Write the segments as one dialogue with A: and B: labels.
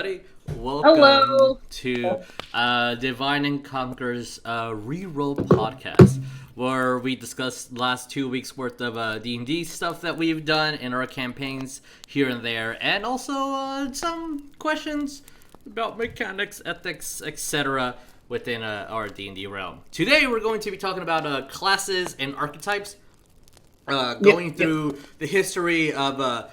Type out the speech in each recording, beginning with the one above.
A: everybody. Welcome
B: Hello.
A: to Divine and Conquer's ReRoll podcast, where we discuss last 2 weeks worth of D&D stuff that we've done in our campaigns here and there, and also some questions about mechanics, ethics, etc. within our D&D realm. Today we're going to be talking about classes and archetypes, going through the history of...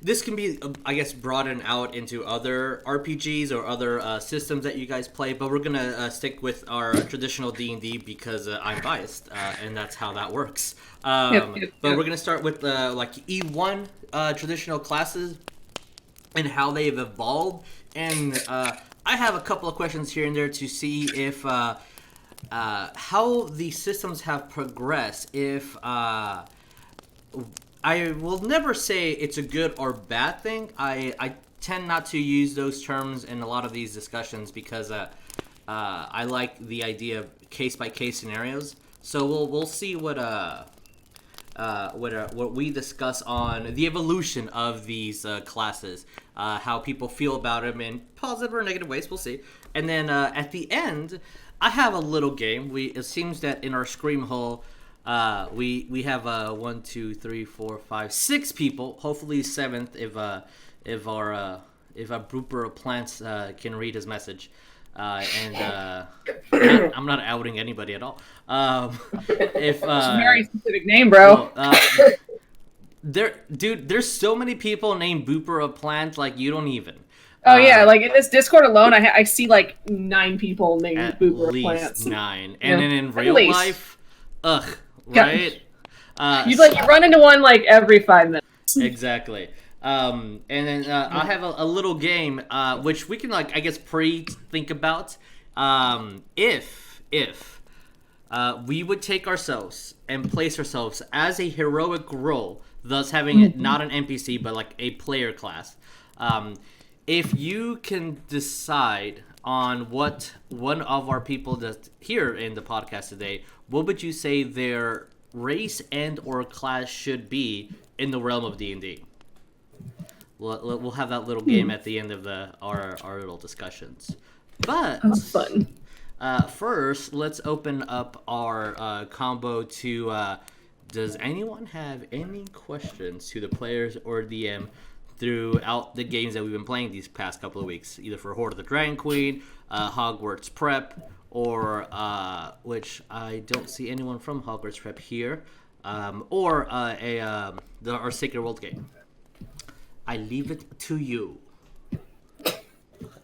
A: This can be, I guess, broadened out into other RPGs or other systems that you guys play, but we're going to stick with our traditional D&D because I'm biased, and that's how that works. But we're going to start with like E1 traditional classes and how they've evolved. And I have a couple of questions here and there to see if how the systems have progressed, if... I will never say it's a good or bad thing. I tend not to use those terms in a lot of these discussions because I like the idea of case-by-case scenarios. So we'll see what we discuss on the evolution of these classes, how people feel about them in positive or negative ways. We'll see. And then at the end, I have a little game. It seems that in our Scream Hole, we have 1, 2, 3, 4, 5, 6 people. Hopefully 7th if our Brooper of Plants can read his message. I'm not outing anybody at all.
B: It's a very specific name, bro.
A: There's so many people named Booper of Plants, like you don't even.
B: Oh yeah, like in this Discord alone, I see like 9 people named Booper of Plants.
A: At least 9, and then in real life, ugh. Right?
B: You run into one like every 5 minutes.
A: Exactly. And then I have a little game which we can like I guess think about. If we would take ourselves and place ourselves as a heroic role, thus having it not an NPC but like a player class. If you can decide on what one of our people that's here in the podcast today, what would you say their race and or class should be in the realm of D&D? We'll have that little game at the end of our little discussions. But
B: fun.
A: First, let's open up our combo to... does anyone have any questions to the players or DM throughout the games that we've been playing these past couple of weeks, either for Horde of the Dragon Queen, Hogwarts Prep, or which I don't see anyone from Hogwarts Prep here, or our Sacred World game. I leave it to you.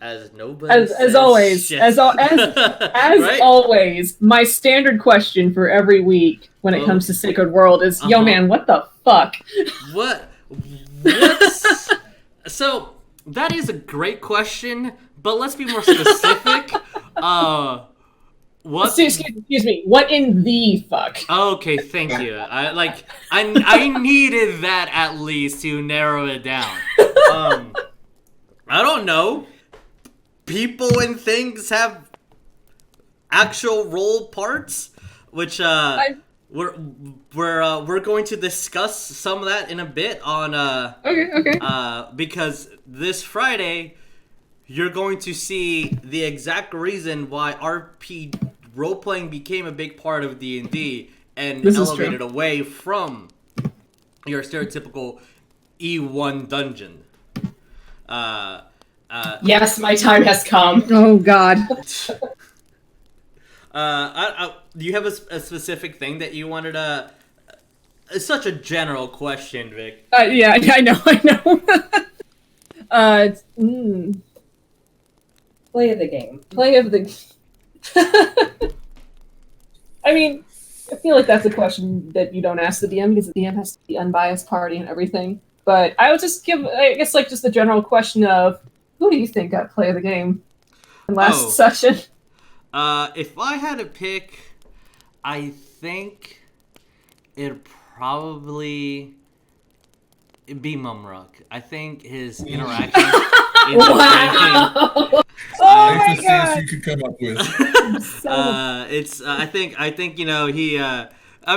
A: As nobody
B: as always,
A: shit.
B: as
A: Right?
B: always, my standard question for every week when it comes to Sacred World is, yo man, what the fuck?
A: What? So that is a great question, but let's be more specific. What?
B: Excuse me. What in the fuck?
A: Okay, thank you. I needed that at least to narrow it down. I don't know. People and things have actual role parts, which we're going to discuss some of that in a bit on
B: Okay.
A: because this Friday you're going to see the exact reason why RP role-playing became a big part of D&D and elevated away from your stereotypical E1 dungeon.
B: Yes, my time has come. Oh god.
A: Do you have a specific thing that you wanted to... It's such a general question, Vic.
B: Yeah, I know.
C: Play of the game.
B: I mean, I feel like that's a question that you don't ask the DM because the DM has to be unbiased party and everything. But I would just give, I guess, like just the general question of, who do you think got play of the game in last session?
A: If I had to pick, I think it'd probably be Mumrock. I think his interaction
B: Wow!
D: That's the sense you could come up with.
A: I think you know he. I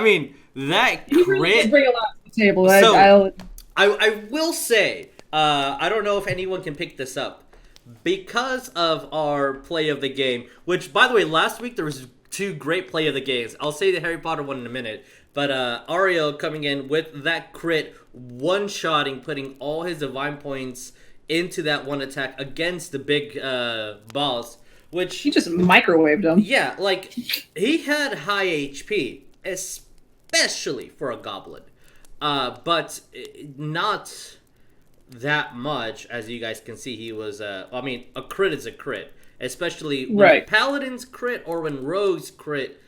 A: mean that
B: You really
A: crit.
B: did bring a lot to the table.
A: So,
B: I'll
A: I will say, I don't know if anyone can pick this up, because of our play of the game, which, by the way, last week there was 2 great play of the games. I'll say the Harry Potter one in a minute. But Ariel coming in with that crit, one-shotting, putting all his divine points into that one attack against the big boss, which...
B: He just microwaved him.
A: Yeah, like, he had high HP, especially for a goblin. But not that much, as you guys can see. He was, I mean, a crit is a crit. Especially when Paladins crit or when Rogues crit,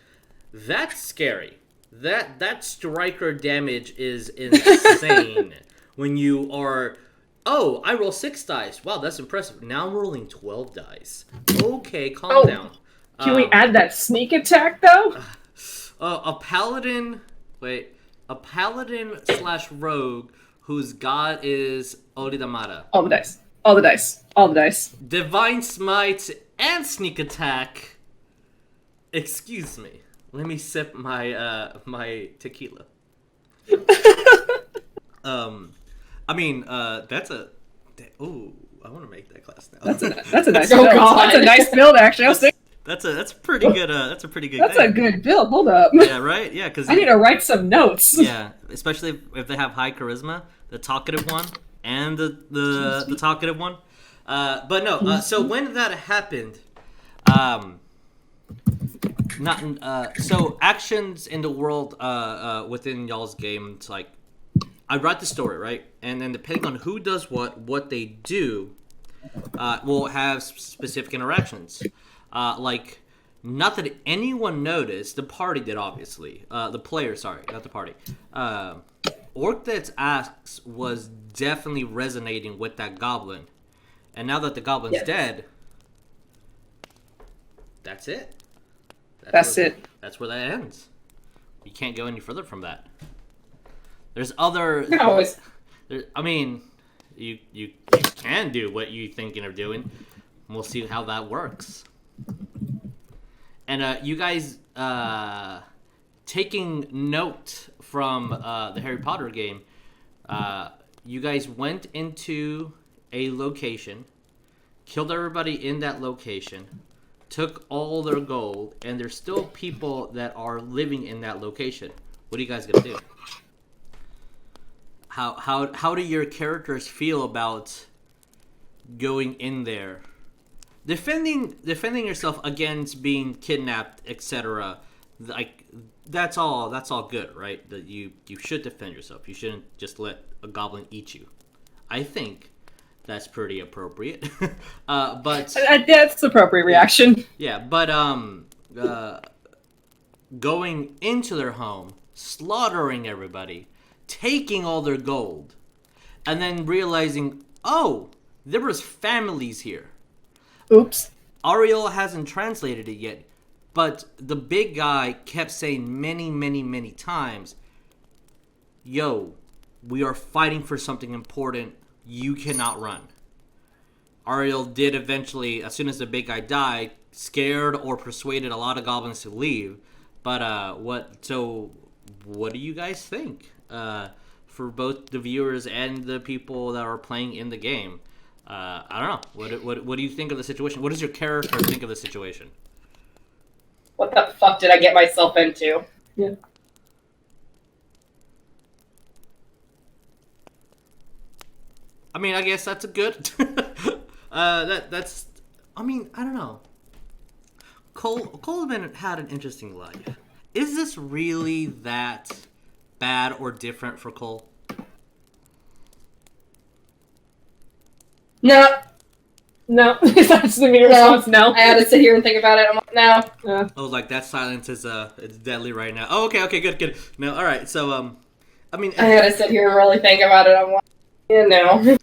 A: that's scary. That striker damage is insane. When you are, oh, I roll 6 dice. Wow, that's impressive. Now I'm rolling 12 dice. Okay, calm down.
B: Can we add that sneak attack though?
A: A paladin / rogue whose god is Oridamara.
B: All the dice. All the dice. All the dice.
A: Divine smite and sneak attack. Excuse me. Let me sip my tequila. I mean, that's a. Ooh, I want to make that class now.
B: That's a nice build. That's a nice build, actually. I was thinking,
A: that's pretty good. That's a pretty good.
B: That's a good build. Hold up.
A: Yeah, right. Yeah, because
B: I need to write some notes.
A: Yeah, especially if they have high charisma, the talkative one and the talkative one. But no. So when that happened, so actions in the world within y'all's game, it's like I write the story, right? And then depending on who does what they do will have specific interactions. Like, not that anyone noticed, the party did, obviously. The player, sorry, not the party. Orc that's axe was definitely resonating with that goblin. And now that the goblin's dead, that's it. That's where that ends. You can't go any further from that. There's other.
C: No,
A: I mean, you can do what you're thinking of doing. We'll see how that works. And you guys taking note from the Harry Potter game, you guys went into a location, killed everybody in that location, took all their gold, and there's still people that are living in that location. What are you guys gonna do? How do your characters feel about going in there, defending yourself against being kidnapped, etc.? Like that's all good, right? That you should defend yourself. You shouldn't just let a goblin eat you. I think that's pretty appropriate. But
B: that's the appropriate reaction.
A: Yeah, but going into their home, slaughtering everybody, taking all their gold, and then realizing, oh, there was families here.
B: Oops.
A: Ariel hasn't translated it yet, but the big guy kept saying many times, yo, we are fighting for something important. You cannot run. Ariel did eventually, as soon as the big guy died, scared or persuaded a lot of goblins to leave. But what do you guys think? For both the viewers and the people that are playing in the game. I don't know. What do you think of the situation? What does your character think of the situation?
C: What the fuck did I get myself into?
B: Yeah.
A: I mean, I guess that's a good. That's. I mean, I don't know. Cole had an interesting life. Is this really that bad or different for Cole?
C: No.
B: That's the mean response. No.
C: I had to sit here and think about it. I'm like, no.
A: I was like, that silence is it's deadly right now. Oh, okay, good. No, all right. So, I mean,
C: I had to sit here and really think about it. I'm like, yeah, no.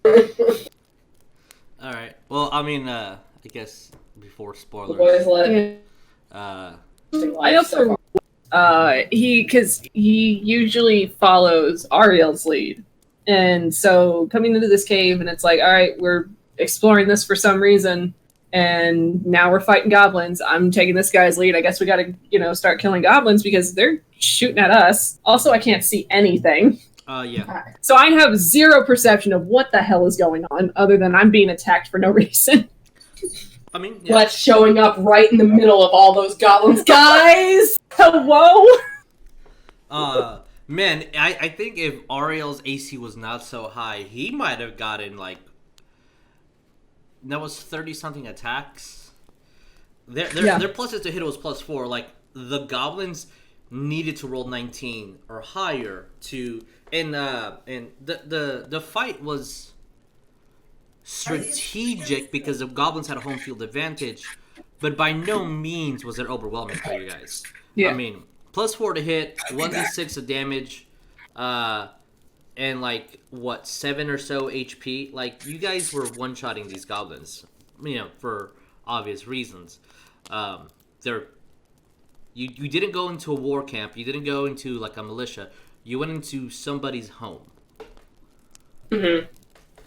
A: All right. Well, I mean, I guess before spoilers.
C: The boys let.
B: I also because he usually follows Ariel's lead, and so coming into this cave, and it's like, all right, we're exploring this for some reason, and now we're fighting goblins. I'm taking this guy's lead. I guess we got to, start killing goblins because they're shooting at us. Also, I can't see anything.
A: Yeah.
B: So I have zero perception of what the hell is going on, other than I'm being attacked for no reason.
A: I mean, yeah.
C: Let's showing up right in the middle of all those goblins, guys.
B: Whoa!
A: Man, I think if Ariel's AC was not so high, he might have gotten like that was 30-something attacks. Their pluses to hit was +4. Like the goblins needed to roll 19 or higher to and the fight was strategic because the goblins had a home field advantage, but by no means was it overwhelming for you guys.
B: Yeah.
A: I mean, +4 to hit, 1d6 of damage, and like what 7 or so HP. Like you guys were one-shotting these goblins, for obvious reasons. You didn't go into a war camp. You didn't go into like a militia. You went into somebody's home.
C: Mm-hmm.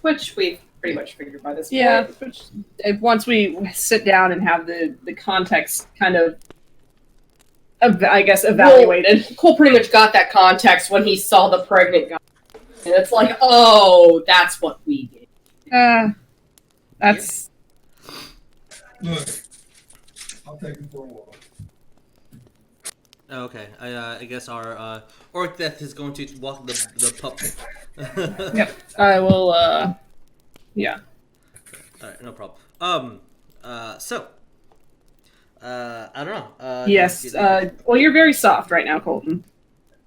C: Which we pretty much figured by this point.
B: Yeah. Once we sit down and have the context kind of, evaluated.
C: Well, Cole pretty much got that context when he saw the pregnant guy. And it's like, oh, that's what we did.
B: That's...
D: Look, I'll take him for a walk.
A: Okay, I guess our Orc Death is going to walk the pup.
B: Yep. I will, yeah.
A: Alright, no problem. So, I don't know.
B: Yes, well, you're very soft right now, Colton.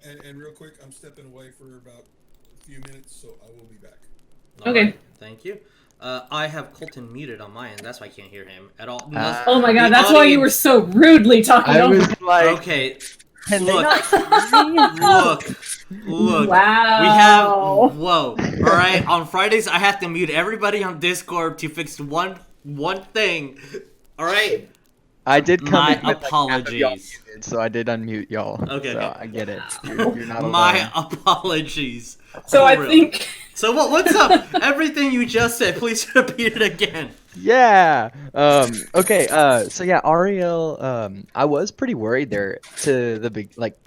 D: And real quick, I'm stepping away for about a few minutes, so I will be back.
B: Okay.
A: Right, thank you. I have Colton muted on my end. That's why I can't hear him at all.
B: Oh my god, that's why you were so rudely talking
E: I
B: over.
E: was like,
A: Okay,
E: can they
A: look,
E: not hear me?
A: look.
B: Wow.
A: We have whoa. All right, on Fridays I have to mute everybody on Discord to fix one thing. All right.
E: I did come
A: My
E: in with, like, half of y'all
A: apologies.
E: muted, so I did unmute y'all.
A: Okay,
E: so
A: okay.
E: I get it. You're not alone.
A: My apologies.
B: So
A: For
B: I
A: real.
B: think...
A: So what's up? Everything you just said, please repeat it again.
E: Yeah. Okay. So yeah, Ariel. I was pretty worried there to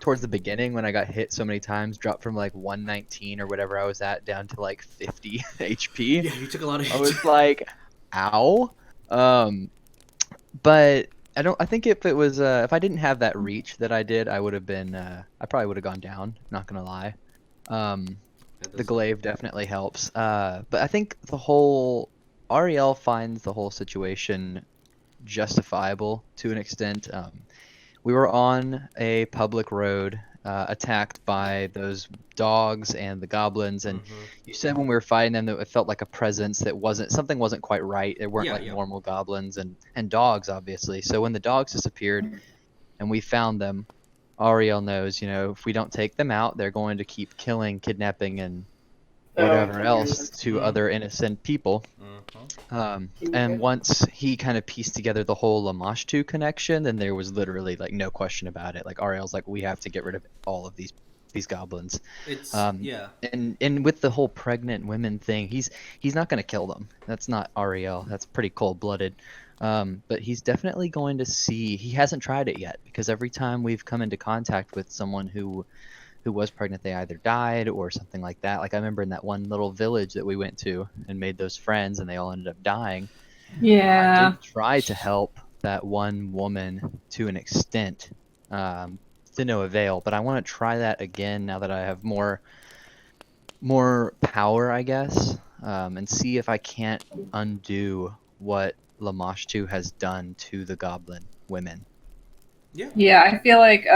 E: towards the beginning when I got hit so many times, dropped from like 119 or whatever I was at down to like 50 HP.
A: Yeah, you took a lot of hits.
E: I was like, ow. But I think if it was if I didn't have that reach that I did, I would have been I probably would have gone down, not gonna lie. The glaive definitely helps. But I think the whole Ariel finds the whole situation justifiable to an extent. We were on a public road, attacked by those dogs and the goblins, and you said when we were fighting them that it felt like a presence that something wasn't quite right. They weren't normal goblins and dogs, obviously. So when the dogs disappeared and we found them, Ariel knows, if we don't take them out, they're going to keep killing, kidnapping, and whatever else to other innocent people. And once he kind of pieced together the whole Lamashtu connection, then there was literally like no question about it. Like Ariel's like, we have to get rid of all of these goblins.
A: It's
E: And with the whole pregnant women thing, he's not going to kill them. That's not Ariel. That's pretty cold-blooded. But he's definitely going to see. He hasn't tried it yet because every time we've come into contact with someone who was pregnant, they either died or something like that. Like I remember in that one little village that we went to and made those friends, and they all ended up dying.
B: Yeah.
E: I did try to help that one woman to an extent, to no avail. But I want to try that again now that I have more power, I guess, and see if I can't undo what Lamashtu has done to the goblin women.
B: Yeah, I feel like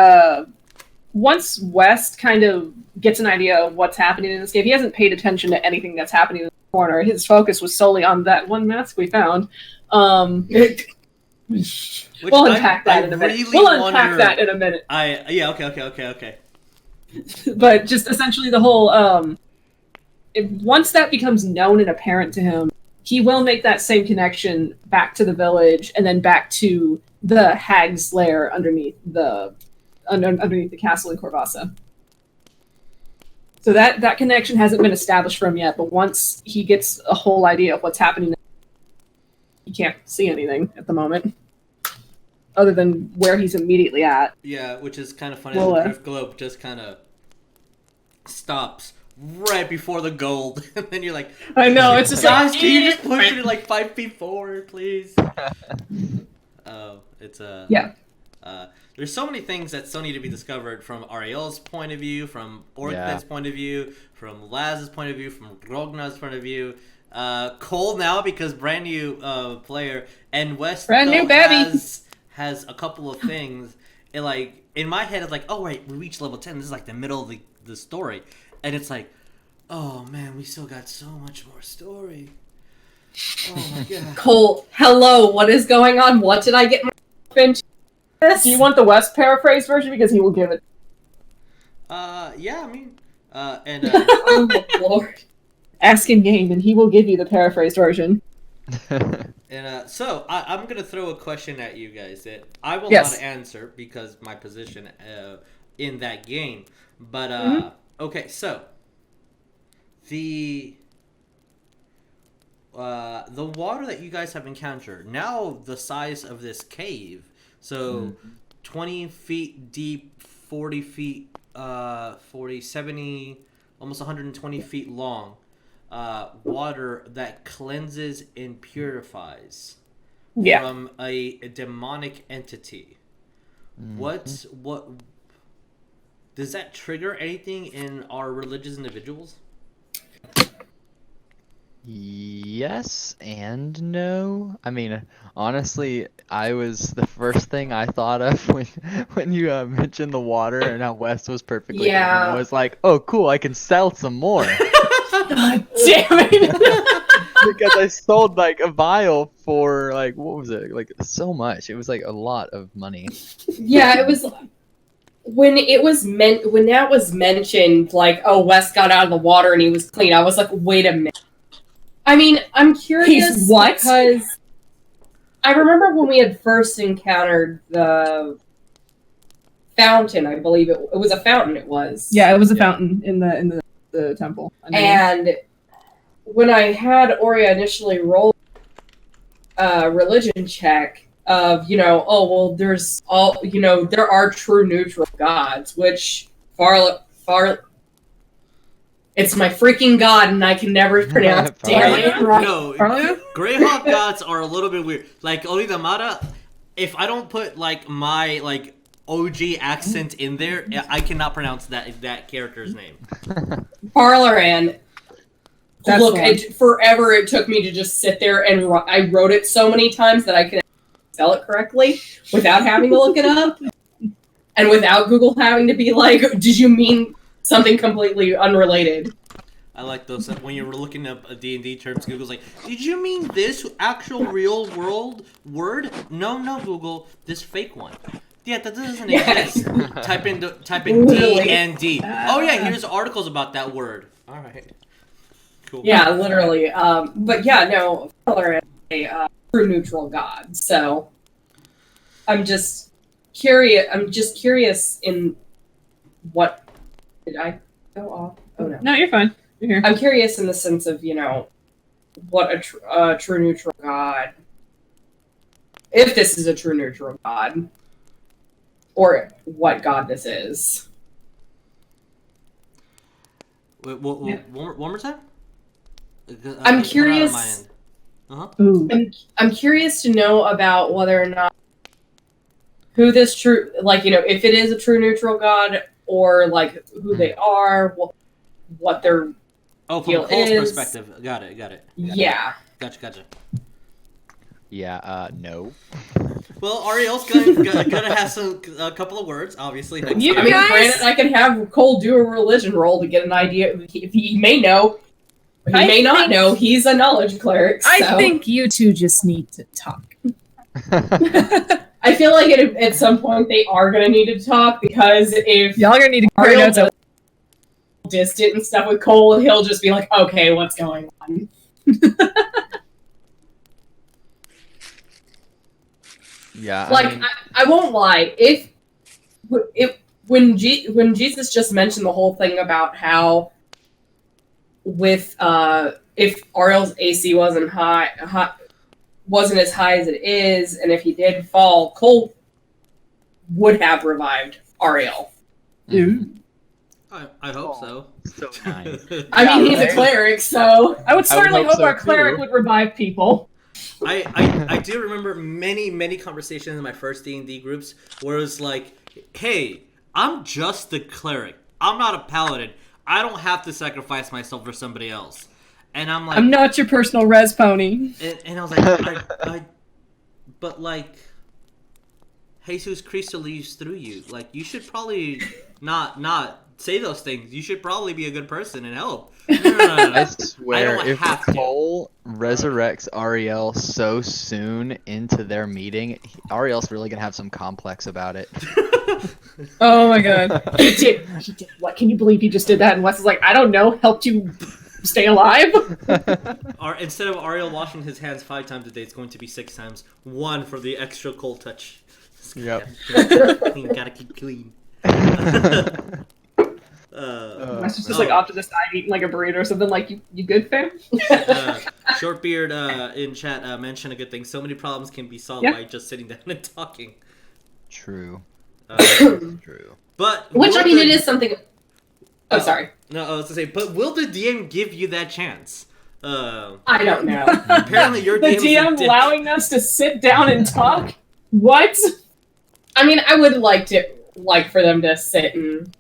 B: once West kind of gets an idea of what's happening in this game, he hasn't paid attention to anything that's happening in the corner. His focus was solely on that one mask we found. We'll unpack that in a minute.
A: Okay.
B: But just essentially the whole once that becomes known and apparent to him, he will make that same connection back to the village and then back to the hag's lair underneath the castle in Corvassa. So that connection hasn't been established for him yet, but once he gets a whole idea of what's happening, he can't see anything at the moment, other than where he's immediately at.
A: Yeah, which is kind of funny.
B: Well,
A: The Drift Globe just kind of stops right before the gold, and then you're like,
B: I know, it's just
A: guys,
B: like,
A: can you just push it like 5 feet forward, please? It's a
B: Yeah.
A: There's so many things that still need to be discovered from Ariel's point of view, from Orchid's point of view, from Laz's point of view, from Rognar's point of view. Cole now, because brand new player, and West
B: Brand new baby
A: has a couple of things. And like in my head, it's like, oh right, we reached level 10. This is like the middle of the story, and it's like, oh man, we still got so much more story. Oh my god.
C: Cole, hello, what is going on? What did I get myself into?
B: Do you want the West paraphrase version? Because he will give it.
A: Yeah, I mean,
C: Oh my lord.
B: Ask in game, and he will give you the paraphrased version.
A: So I'm gonna throw a question at you guys that I will
B: Yes.
A: not answer because my position in that game. But okay, so the water that you guys have encountered, now the size of this cave, so 20 feet deep, 40 feet, 40, 70, almost 120 feet long. Water that cleanses and purifies from a demonic entity. What does that trigger anything in our religious individuals?
E: Yes and no. I mean, honestly, the first thing I thought of when you mentioned the water and how West was perfectly clean. I was like, oh cool, I can sell some more.
B: God damn it!
E: Because I sold like a vial for like, what was it? Like so much. It was like a lot of money.
C: Yeah, it was when that was mentioned, like, oh, Wes got out of the water and he was clean. I was like, wait a minute. I mean, I'm curious.
B: He's what?
C: Because I remember when we had first encountered the fountain. I believe it was a fountain. It was.
B: Yeah, it was a fountain in the temple.
C: And when I had Oria initially roll a religion check of, there are true neutral gods, which it's my freaking god and I can never pronounce it. Damn it.
A: No, Greyhawk gods are a little bit weird. Like Olidamara, if I don't put like my like OG accent in there, I cannot pronounce that character's name.
C: Parleran.
B: That's
C: Look,
B: fine.
C: forever it took me to just sit there and I wrote it so many times that I could spell it correctly without having to look it up. And without Google having to be like, did you mean something completely unrelated?
A: I like those when you were looking up D&D terms. Google's like, did you mean this actual real world word? No, Google, this fake one. Yeah, that doesn't exist. Type in
C: Literally.
A: D&D. Oh yeah, here's articles about that word. All right. Cool.
C: Yeah, literally. But yeah, no, Parleran is a true neutral god. So I'm just curious in what did I go off? Oh no.
B: No, you're fine. You're here.
C: I'm curious in the sense of, what a true neutral god, if this is a true neutral god, or what god this is.
A: Wait, one more time?
C: I'm curious.
B: Ooh.
C: I'm curious to know about whether or not who this true, if it is a true neutral god, or like who they are, what their
A: from
C: deal
A: Cole's
C: is.
A: perspective. Got it.
C: Yeah.
A: Gotcha.
E: Yeah, no.
A: Well, Ariel's gonna have a couple of words, obviously.
B: You
C: I mean,
B: guys-
C: granted, I can have Cole do a religion roll to get an idea. If he may know, he may not know. He's a knowledge cleric. So.
F: I think you two just need to talk.
C: I feel like at some point they are going to need to talk, because if
F: Y'all are gonna need to compare
C: Ariel
F: notes.
C: does distant and stuff with Cole, he'll just be like, okay, what's going on?
E: Yeah,
C: I won't lie. When Jesus just mentioned the whole thing about how with if Ariel's AC wasn't wasn't as high as it is, and if he did fall, Cole would have revived Ariel.
A: I hope so.
E: So nice.
C: I mean, he's a
E: right?
C: cleric, so
B: I would certainly
E: hope
B: hope
E: so,
B: our cleric
E: too.
B: would revive people.
A: I do remember many conversations in my first D&D groups where it was like, hey, I'm just the cleric. I'm not a paladin. I don't have to sacrifice myself for somebody else. And I'm like,
F: I'm not your personal res pony.
A: and I was like, but like, Jesus Cristo leaves through you. Like, you should probably not say those things. You should probably be a good person and help. No.
E: I swear,
A: don't
E: if
A: have to.
E: Cole resurrects Ariel so soon into their meeting, Ariel's really gonna have some complex about it.
F: Oh my god.
B: He did. What? Can you believe he just did that? And Wes is like, I don't know, helped you stay alive?
A: Or instead of Ariel washing his hands 5 times a day, it's going to be 6 times. 1 for the extra cold touch.
E: Yep.
A: Gotta keep clean.
B: Wes is just like off to the side eating like a burrito or something. Like, you good, fam?
A: Shortbeard in chat mentioned a good thing. So many problems can be solved by just sitting down and talking.
E: True. True.
A: But
C: which I mean,
A: will
C: it
A: the-
C: is something. Oh, sorry.
A: No, I was to say, but will the DM give you that chance?
C: I don't know.
A: Apparently, your
B: The
A: DM is a
B: DM
A: dick.
B: allowing us to sit down and talk? What?
C: I mean, I would like for them to sit and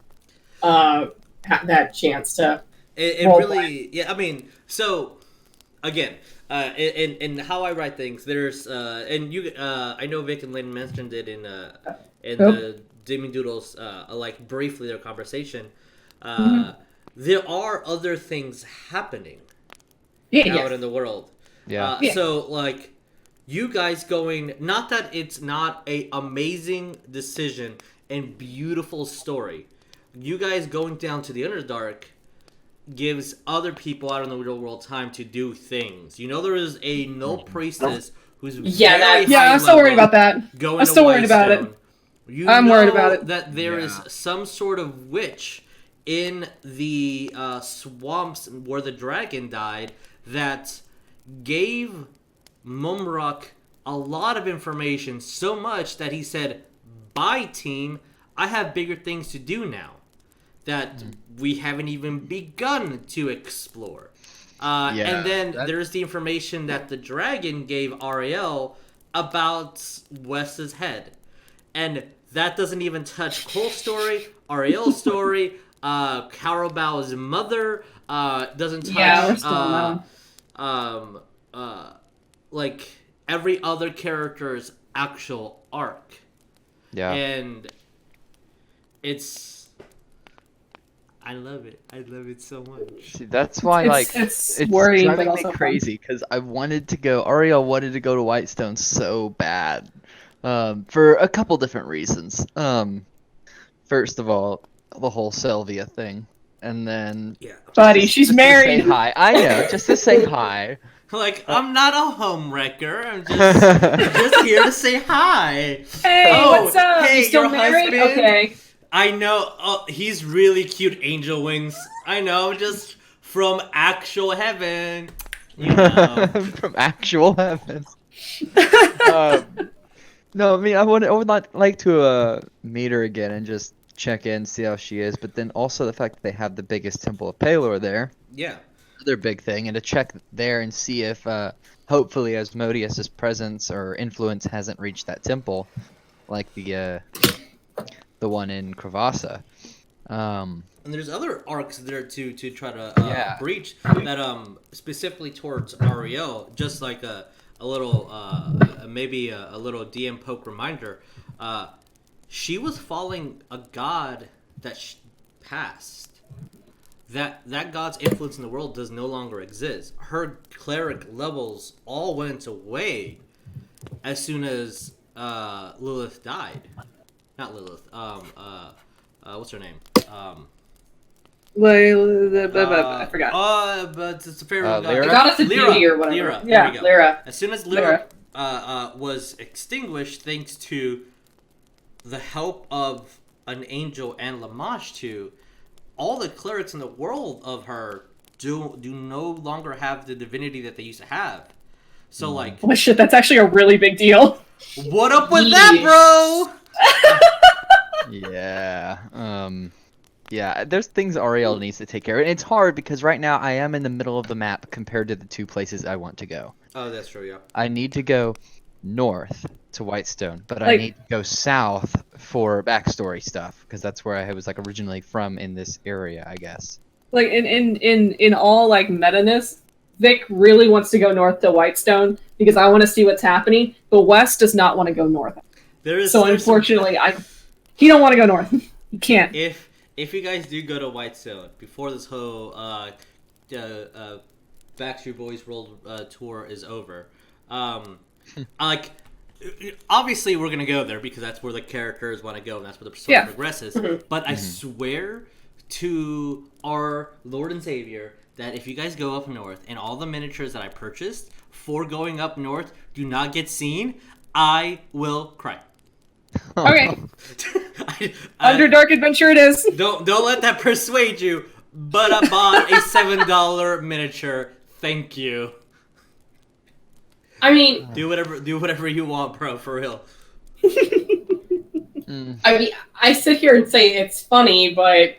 C: have that chance to.
A: It
C: role
A: really, yeah. I mean, so again, in how I write things, there's and you, I know Vic and Lynn mentioned it in the Demon Doodles, like briefly their conversation. There are other things happening out in the world.
E: Yeah.
A: So like, you guys going, not that it's not a amazing decision and beautiful story. You guys going down to the Underdark gives other people out in the real world time to do things. You know, there is a null priestess who's
C: Yeah,
A: very
B: Yeah,
A: high
B: I'm still worried
A: level
B: about that.
A: going
B: I'm
A: to
B: still worried about it.
A: Whitestone. You
B: I'm worried
A: know
B: about it.
A: that there is some sort of witch in the swamps where the dragon died that gave Mumrock a lot of information, so much that he said, bye team, I have bigger things to do now that we haven't even begun to explore. And then there's the information that the dragon gave Ariel about Wes's head. And that doesn't even touch Cole's story, Ariel's story, Carabal's mother, doesn't touch
B: Yeah, we're still on
A: like every other character's actual arc.
E: Yeah.
A: And I love it. I love it so much.
E: See, that's why,
B: It's
E: it's
B: worrying, but
E: driving
B: also
E: me
B: fun.
E: crazy because Ariel wanted to go to Whitestone so bad, for a couple different reasons. First of all, the whole Sylvia thing, and then
A: Yeah.
B: Buddy, she's
E: just to say
B: married.
E: hi. I know, just to say hi.
A: Like, I'm not a homewrecker. I'm just here to say hi.
B: Hey,
A: Oh,
B: what's up?
A: hey,
B: you still
A: your
B: married?
A: husband?
B: Okay.
A: I know. Oh, he's really cute, angel wings. I know, just from actual heaven. You know.
E: From actual heaven. No, I mean, I would like to meet her again and just check in, see how she is. But then also the fact that they have the biggest temple of Palor there,
A: Yeah.
E: another big thing, and to check there and see if hopefully Asmodeus's presence or influence hasn't reached that temple, like the one in Kravasa.
A: And there's other arcs there to try to breach that specifically towards Ariel, just like a little maybe a little DM poke reminder. She was following a god that passed. That god's influence in the world does no longer exist. Her cleric levels all went away as soon as Lilith died. Not Lilith. What's her name?
B: I forgot.
A: But it's a favorite
E: Lyra?
C: The goddess of
A: Lyra.
C: beauty or whatever.
A: Lyra.
B: Yeah,
A: There we go.
C: Lyra.
A: As soon as Lyra was extinguished, thanks to the help of an angel and Lamashtu, all the clerics in the world of her do no longer have the divinity that they used to have. So like,
B: Oh shit, that's actually a really big deal.
A: what up with that, bro?
E: Yeah. Yeah, there's things Ariel needs to take care of. And it's hard because right now I am in the middle of the map compared to the 2 places I want to go.
A: Oh, that's true. Yeah.
E: I need to go north to Whitestone, but I
B: Like-
E: need to go south for backstory stuff because that's where I was like originally from in this area, I guess.
B: Like in all like meta-ness, Vic really wants to go north to Whitestone because I want to see what's happening, but Wes does not want to go north.
A: There's
B: So
A: there's some-
B: unfortunately, he don't want to go north. He can't.
A: if you guys do go to Whitestone before this whole Backstreet Boys World Tour is over, like obviously we're gonna go there because that's where the characters want to go and that's where the persona
B: Yeah.
A: progresses. But I swear to our Lord and Savior that if you guys go up north and all the miniatures that I purchased for going up north do not get seen, I will cry.
B: Okay,
A: I-
B: Underdark Adventure it is.
A: Don't let that persuade you. But I bought a $7 miniature. Thank you.
C: I mean,
A: Do whatever you want, bro. For real.
C: I sit here and say it's funny, but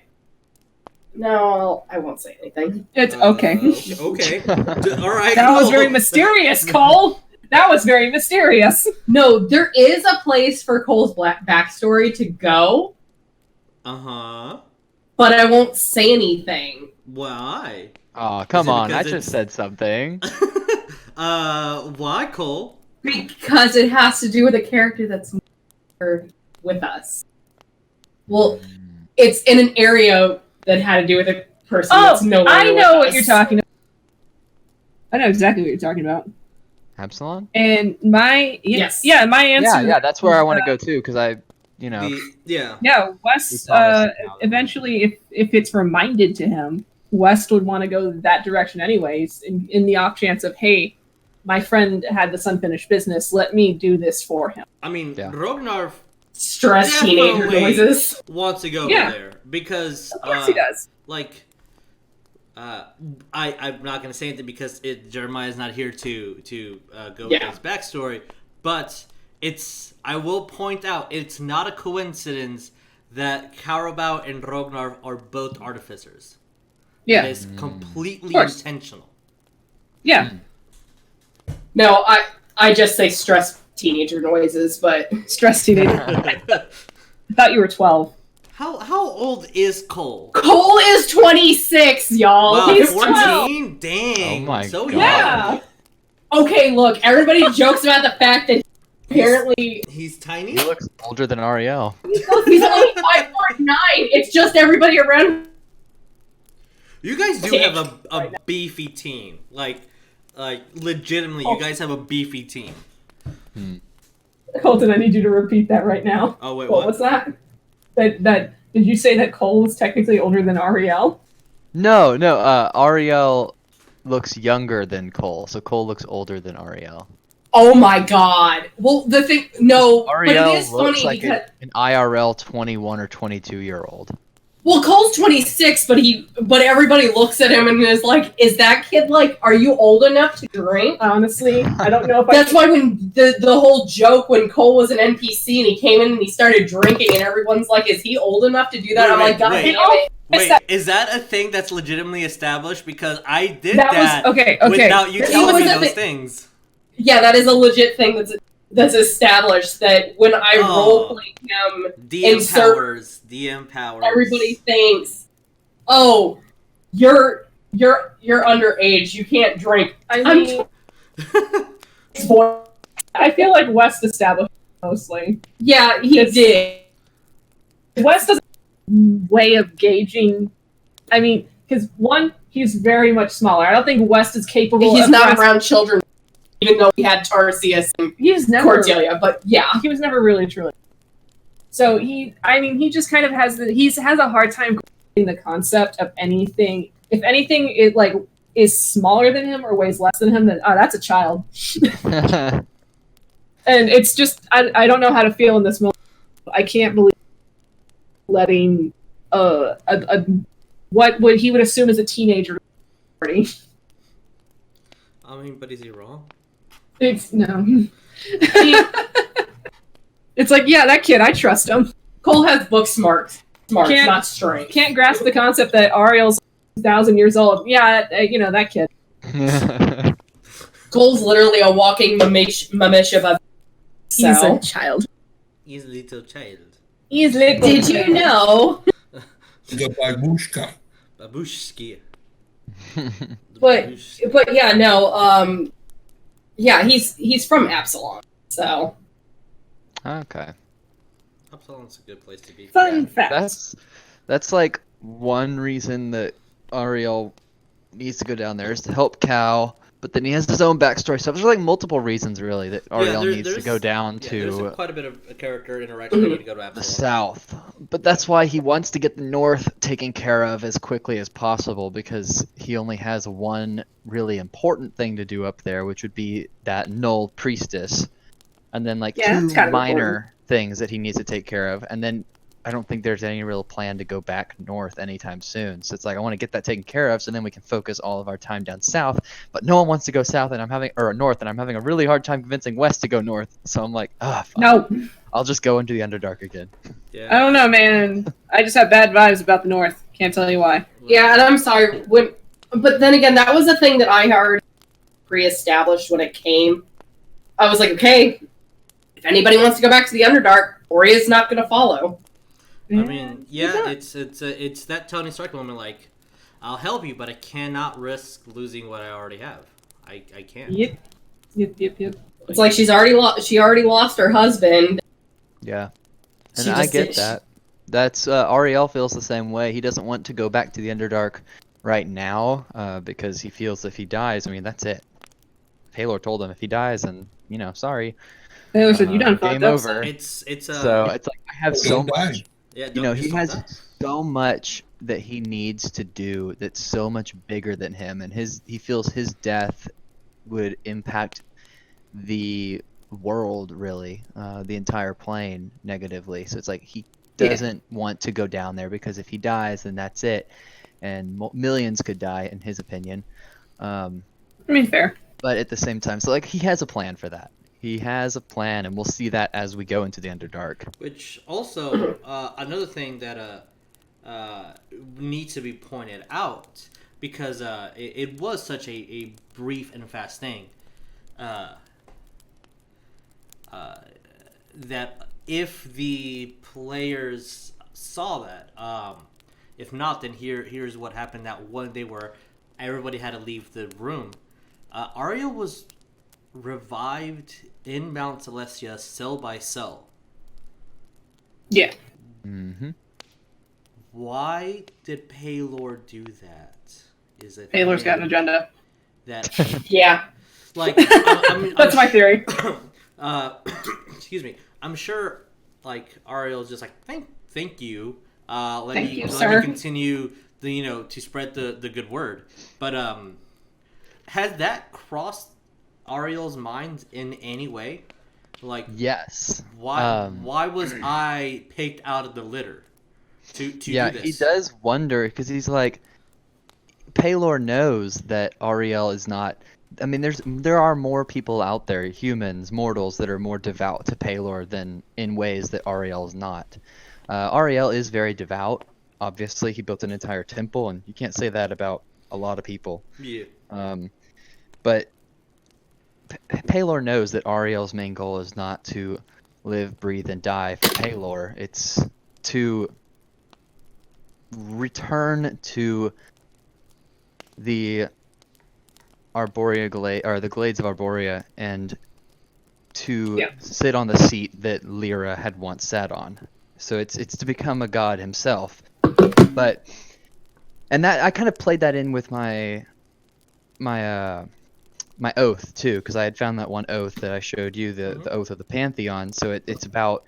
C: no, I won't say anything.
B: It's okay.
A: Okay. All right.
B: That was
A: cool.
B: very mysterious, Cole. That was very mysterious.
C: No, there is a place for Cole's backstory to go,
A: Uh-huh.
C: but I won't say anything.
A: Why?
E: Oh, come
A: Is it
E: on. I
A: because
E: just
A: it's-
E: said something.
A: Why, Cole?
C: Because it has to do with a character that's with us. Well, it's in an area that had to do with a person that's
B: Oh,
C: no longer
B: I know
C: with
B: what
C: us.
B: you're talking about. I know exactly what you're talking about.
E: Absalon?
B: And my
C: Yes.
B: yeah, my answer.
E: Yeah, that's where I want to go too because I, you know.
A: Yeah.
B: Yeah,
E: We
B: Wes.
E: promised it now.
B: Eventually, if it's reminded to him, West would want to go that direction anyways. In the off chance of, hey, my friend had this unfinished business, let me do this for him.
A: I mean,
E: Yeah.
A: Rognar
C: Stress teenager
A: Definitely.
C: noises.
A: wants to go
B: Yeah.
A: there because
B: Of course he does.
A: like I'm not gonna say anything because Jeremiah's not here to go
C: Yeah.
A: with his backstory, but I will point out it's not a coincidence that Carabao and Rognar are both artificers.
B: Yeah,
A: It is completely
B: Of course.
A: intentional.
B: yeah.
C: No, I just say stress teenager noises, but
B: Stress teenager. I thought you were 12.
A: How old is Cole?
C: Cole is 26, y'all.
A: Wow,
C: He's
A: 14? Dang.
E: Oh my
A: so
E: God.
A: young.
B: Yeah.
C: Okay, look, everybody jokes about the fact that apparently
A: He's tiny?
E: He looks older than Ariel.
C: he's only 5'9". It's just everybody around.
A: You guys do have a beefy team. Like legitimately, you guys have a beefy team.
B: Colton, I need you to repeat that right now.
A: Oh wait,
B: What
A: what?
B: was that? That did you say that Cole was technically older than Ariel?
E: No, Ariel looks younger than Cole, so Cole looks older than Ariel.
C: Oh my god. Well, the thing, no,
E: Ariel
C: but it is
E: looks
C: funny
E: like
C: because
E: an IRL 21 or 22-year-old.
C: well, Cole's 26, but everybody looks at him and is like, "Is that kid like? Are you old enough to drink?"
B: Honestly, I don't know if
C: That's why when the whole joke when Cole was an NPC and he came in and he started drinking and everyone's like, "Is he old enough to do that?" I'm like, "God
A: wait.
C: damn it!"
A: Wait,
B: that-
A: is that a thing that's legitimately established? Because I did
B: That
A: that,
B: was okay.
A: without you
C: It
A: telling
C: was
A: me
C: a
A: those
C: thi-
A: things.
C: Yeah, that is a legit thing that's established. That when I
A: Oh.
C: roleplay him,
A: DM
C: Insert-
A: powers. DM powers.
C: everybody thinks, "Oh, you're underage. You can't drink."
B: I
C: I'm
B: mean,
C: His voice-
B: I feel like West established mostly.
C: Yeah, he did.
B: West doesn't have a way of gauging. I mean, because one, he's very much smaller. I don't think West is capable.
C: He's
B: of
C: not
B: grasping-
C: around children, even though he had Tarsius and
B: He's never.
C: Cordelia. But yeah,
B: He was never really truly. So he just kind of has has a hard time grasping the concept of anything. If anything, it like is smaller than him or weighs less than him, then that's a child. And it's just I don't know how to feel in this moment. I can't believe letting what would he would assume is a teenager party.
A: I mean, but is he wrong?
B: It's no. It's like, yeah, that kid, I trust him.
C: Cole has book smarts. Smart,
B: Can't-
C: not strange.
B: Can't grasp the concept that Ariel's 2,000 years old. Yeah, that kid.
C: Cole's literally a walking mamish of a
F: He's
C: cell.
F: a child.
A: He's a little child.
B: He's little.
C: Did you know?
D: The babushka.
A: Babushki.
C: But yeah, no. Yeah, he's from Absalom, so
E: Okay.
A: Upsalo's a good place to be.
B: Fun fact.
E: That's like one reason that Ariel needs to go down there is to help Cal, but then he has his own backstory stuff. There's like multiple reasons really that Ariel needs to go down
A: there's
E: to
A: quite a bit of a character interaction that you need to go to
E: the
A: Absalom.
E: south. But that's why he wants to get the north taken care of as quickly as possible, because he only has one really important thing to do up there, which would be that null priestess, and then like
B: Yeah,
E: two
B: that's kind of
E: minor things that he needs to take care of, and then I don't think there's any real plan to go back north anytime soon. So it's like I want to get that taken care of, so then we can focus all of our time down south. But no one wants to go south, and north, and I'm having a really hard time convincing West to go north. So I'm like, fine.
B: No,
E: I'll just go into the Underdark again.
A: Yeah.
B: I don't know, man. I just have bad vibes about the North. Can't tell you why.
C: yeah. And I'm sorry but then again, that was a thing that I already pre-established when it came. I was like, okay, if anybody wants to go back to the Underdark, Oria's not going to follow.
A: I mean, yeah, it's that Tony Stark moment. Like, I'll help you, but I cannot risk losing what I already have. I can't.
B: Yep.
C: It's like she already lost her husband.
E: Yeah,
C: She
E: and I
C: just
E: get
C: did-
E: that. That's Ariel feels the same way. He doesn't want to go back to the Underdark right now because he feels if he dies, I mean, that's it. Taylor told him if he dies, then sorry.
B: Taylor said, "You done fucked
E: game
B: up."
E: over.
A: It's
E: So it's like I have so
D: Don't die.
E: much.
A: yeah.
E: He has so much that he needs to do that's so much bigger than him, and he feels his death would impact the world, really, the entire plane negatively. So it's like he doesn't want to go down there, because if he dies, then that's it, and millions could die, in his opinion.
B: I mean, fair.
E: But at the same time, so like he has a plan for that. He has a plan, and we'll see that as we go into the Underdark.
A: Which also another thing that needs to be pointed out, because it was such a brief and fast thing. That if the players saw that, if not, then here's what happened that one day where everybody had to leave the room. Ariel was revived in Mount Celestia cell by cell.
B: Yeah.
E: Mm-hmm.
A: Why did Paylor do that? Is it
B: Taylor's got an agenda.
A: that
C: Yeah.
A: like I'm
B: That's my theory.
A: excuse me. I'm sure like Ariel's just like thank you. Let
B: Thank
A: me
B: you,
A: let
B: sir.
A: me continue the to spread the good word. But has that crossed Ariel's mind in any way? Like
E: Yes.
A: why was I picked out of the litter to
E: Yeah,
A: do this?
E: he does wonder, because he's like, Paylor knows that Ariel is not. I mean, there are more people out there, humans, mortals, that are more devout to Paylor than in ways that Ariel is not. Ariel is very devout. Obviously, he built an entire temple, and you can't say that about a lot of people.
A: Yeah.
E: But Paylor knows that Ariel's main goal is not to live, breathe, and die for Paylor. It's to return to the Arborea glade, or the glades of Arborea, and to sit on the seat that Lyra had once sat on. So it's to become a god himself. But that I kind of played that in with my oath too, because I had found that one oath that I showed you, the oath of the Pantheon. So it's about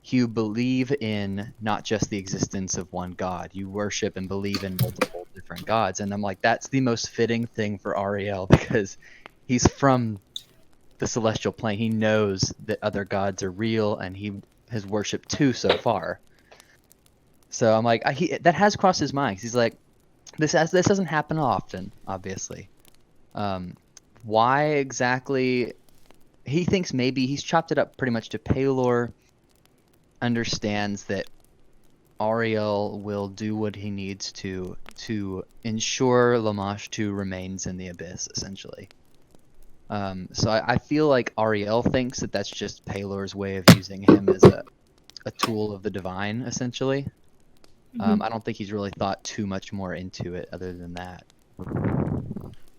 E: you believe in not just the existence of one god, you worship and believe in multiple different gods. And I'm like, that's the most fitting thing for Ariel, because he's from the celestial plane. He knows that other gods are real, and he has worshipped two so far. So I'm like, that has crossed his mind. He's like, this doesn't happen often, obviously. Why exactly? He thinks maybe he's chopped it up pretty much to Paylor understands that Ariel will do what he needs to ensure Lamashtu remains in the abyss, essentially. So I feel like Ariel thinks that that's just Paylor's way of using him as a tool of the divine, essentially. I don't think he's really thought too much more into it other than that.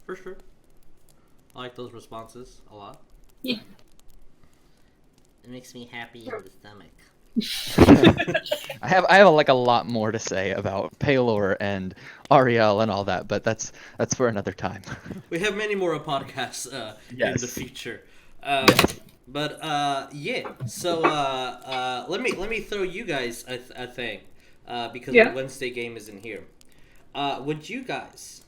A: For sure. I like those responses a lot.
B: Yeah.
A: It makes me happy in the stomach.
E: I have like a lot more to say about Paylor and Ariel and all that, but that's for another time.
A: We have many more podcasts in
E: Yes.
A: the future. But yeah. So let me throw you guys a thing because the Wednesday game isn't here. Would you guys?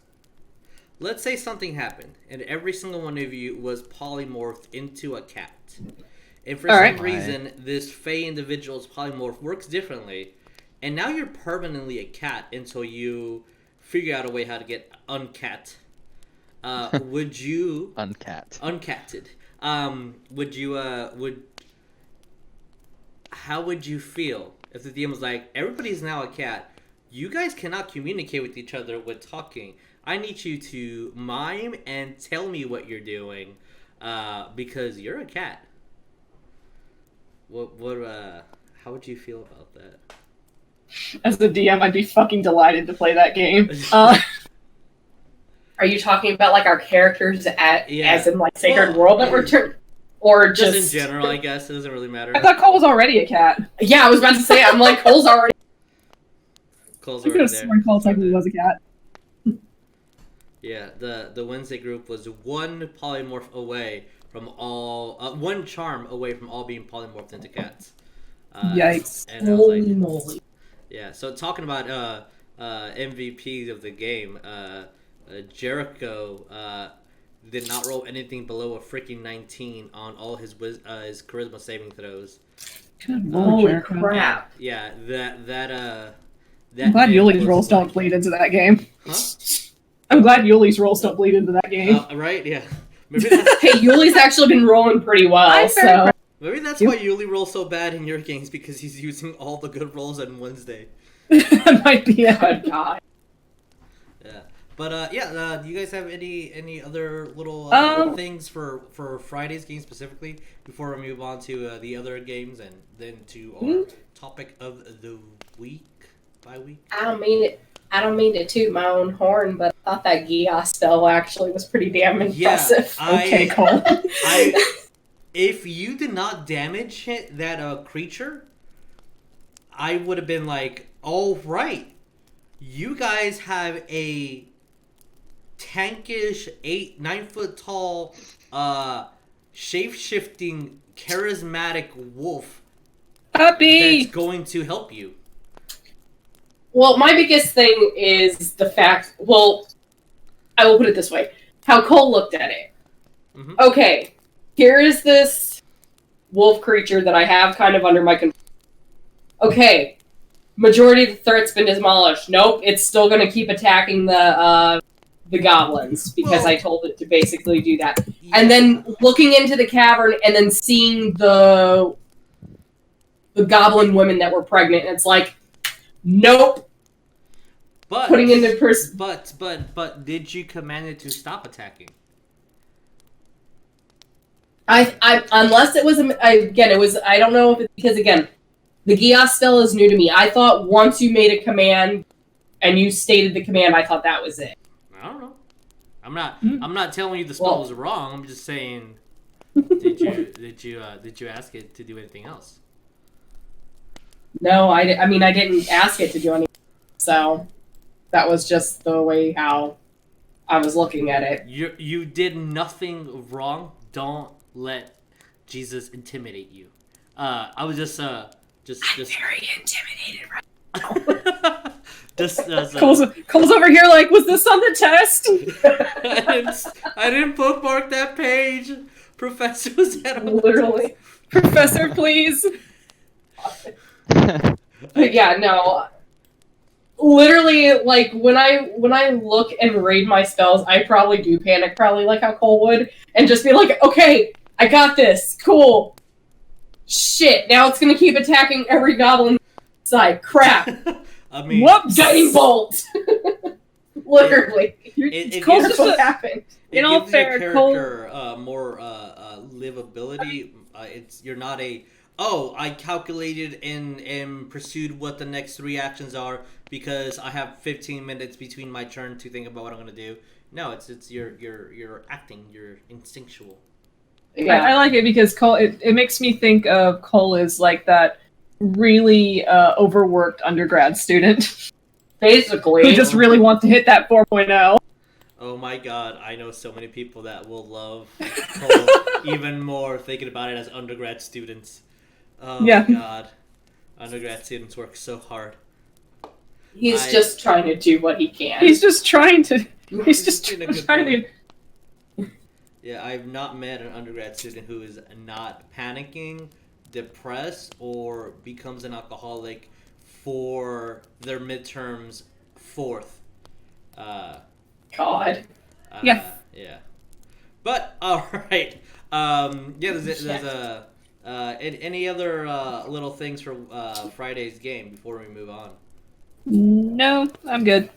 A: Let's say something happened and every single one of you was polymorphed into a cat. And for some reason, this Fey individual's polymorph works differently, and now you're permanently a cat until you figure out a way how to get uncat. Would you uncatted? How would you feel if the DM was like, everybody's now a cat? You guys cannot communicate with each other with talking. I need you to mime and tell me what you're doing, because you're a cat. How would you feel about that?
B: As the DM, I'd be fucking delighted to play that game.
C: Are you talking about like our characters as in like Sacred World that we're or
A: Just
C: just
A: in general, I guess it doesn't really matter.
B: I thought Cole was already a cat.
C: Yeah, I was about to say. I'm like Cole's already.
A: Cole's
B: I could have sworn Cole technically was a cat.
A: Yeah, the Wednesday group was one polymorph away from all, one charm away from all being polymorphed into cats.
B: Yikes!
A: And I was
C: Holy
A: like,
C: moly!
A: yeah. So talking about MVP of the game, Jericho did not roll anything below a freaking 19 on all his charisma saving throws.
C: Holy crap!
A: Yeah, that
B: I'm glad Yuli's rolls don't bleed into that game.
A: Huh?
B: I'm glad Yuli's rolls don't bleed into that game.
A: Right? Yeah. Maybe that's,
C: Hey, Yuli's actually been rolling pretty well, so
A: maybe that's why Yuli rolls so bad in your games, because he's using all the good rolls on Wednesday.
B: That might be it.
C: good God.
A: Yeah. But yeah, do you guys have any other little things for Friday's game specifically before we move on to the other games and then to our topic of the week by week?
C: I don't mean to toot my own horn, but I thought that Gia spell actually was pretty damn impressive.
B: Okay, Cole.
A: If you did not damage that creature, I would have been like, all right, you guys have a tankish 9 foot tall, shape-shifting, charismatic wolf that's going to help you.
C: Well, my biggest thing is the fact, well, I will put it this way, how Cole looked at it.
A: Mm-hmm.
C: Okay, here is this wolf creature that I have kind of under my control. Okay, majority of the threat's been demolished. Nope, it's still going to keep attacking the goblins, because I told it to basically do that.
A: Yeah.
C: And then looking into the cavern and then seeing the goblin women that were pregnant, and it's like, nope.
A: But
C: Putting into
A: but did you command it to stop attacking?
C: I unless it was it was, I don't know if it's because, again, the Gias spell is new to me. I thought once you made a command and you stated the command, I thought that was it.
A: I don't know. I'm not telling you the spell was wrong. I'm just saying, did you ask it to do anything else?
C: No, I mean I didn't ask it to do anything. So that was just the way how I was looking at it.
A: You did nothing wrong. Don't let Jesus intimidate you. I was just
C: I'm very intimidated right now.
B: Cole's over here like, was this on the test?
A: I didn't bookmark that page. Professor was at
C: Literally.
B: Professor, please.
C: Yeah, no. Literally, like, when I look and read my spells, I probably do panic, probably like how Cole would, and just be like, okay, I got this, cool. Shit, now it's gonna keep attacking every goblin. It's like, crap,
A: I mean,
F: Whoops!
C: guiding bolt. Literally.
A: it
F: Cole
A: gives
F: just
A: us-
C: happened.
A: it
F: in all
A: gives your
F: fair, Cole-
A: character more livability. You're not I calculated and pursued what the next 3 actions are because I have 15 minutes between my turn to think about what I'm gonna do. No, it's you're acting, you're instinctual.
C: Yeah.
B: I like it because Cole. It makes me think of Cole as like that really overworked undergrad student
C: Basically.
B: who just really wants to hit that 4.0.
A: Oh my god, I know so many people that will love Cole even more thinking about it as undergrad students. Oh
B: Yeah.
A: my god. Undergrad students work so hard.
C: He's just trying to do what he can.
B: He's just trying to. He's just
A: Being a good
B: trying
A: boy.
B: to.
A: Yeah, I've not met an undergrad student who is not panicking, depressed, or becomes an alcoholic for their midterms 4th.
C: God.
B: Yeah.
A: Yeah. But all right. Any other little things for Friday's game before we move on?
B: No, I'm good.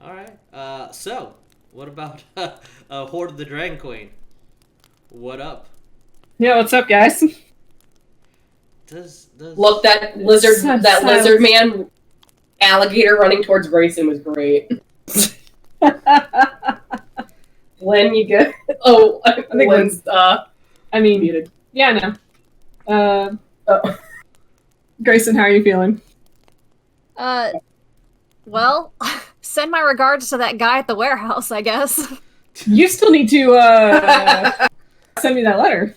A: All right. So what about Horde of the Dragon Queen? What up?
B: Yeah, what's up, guys?
A: Does
C: Look, that lizard
B: Sad
C: lizard man alligator running towards Grayson was great. Lynn, you good? Oh, I
B: think
C: Lynn's
B: I mean,
C: muted.
B: yeah, no.
C: Oh.
B: Grayson, how are you feeling?
G: Well, send my regards to that guy at the warehouse, I guess.
B: You still need to send me that letter.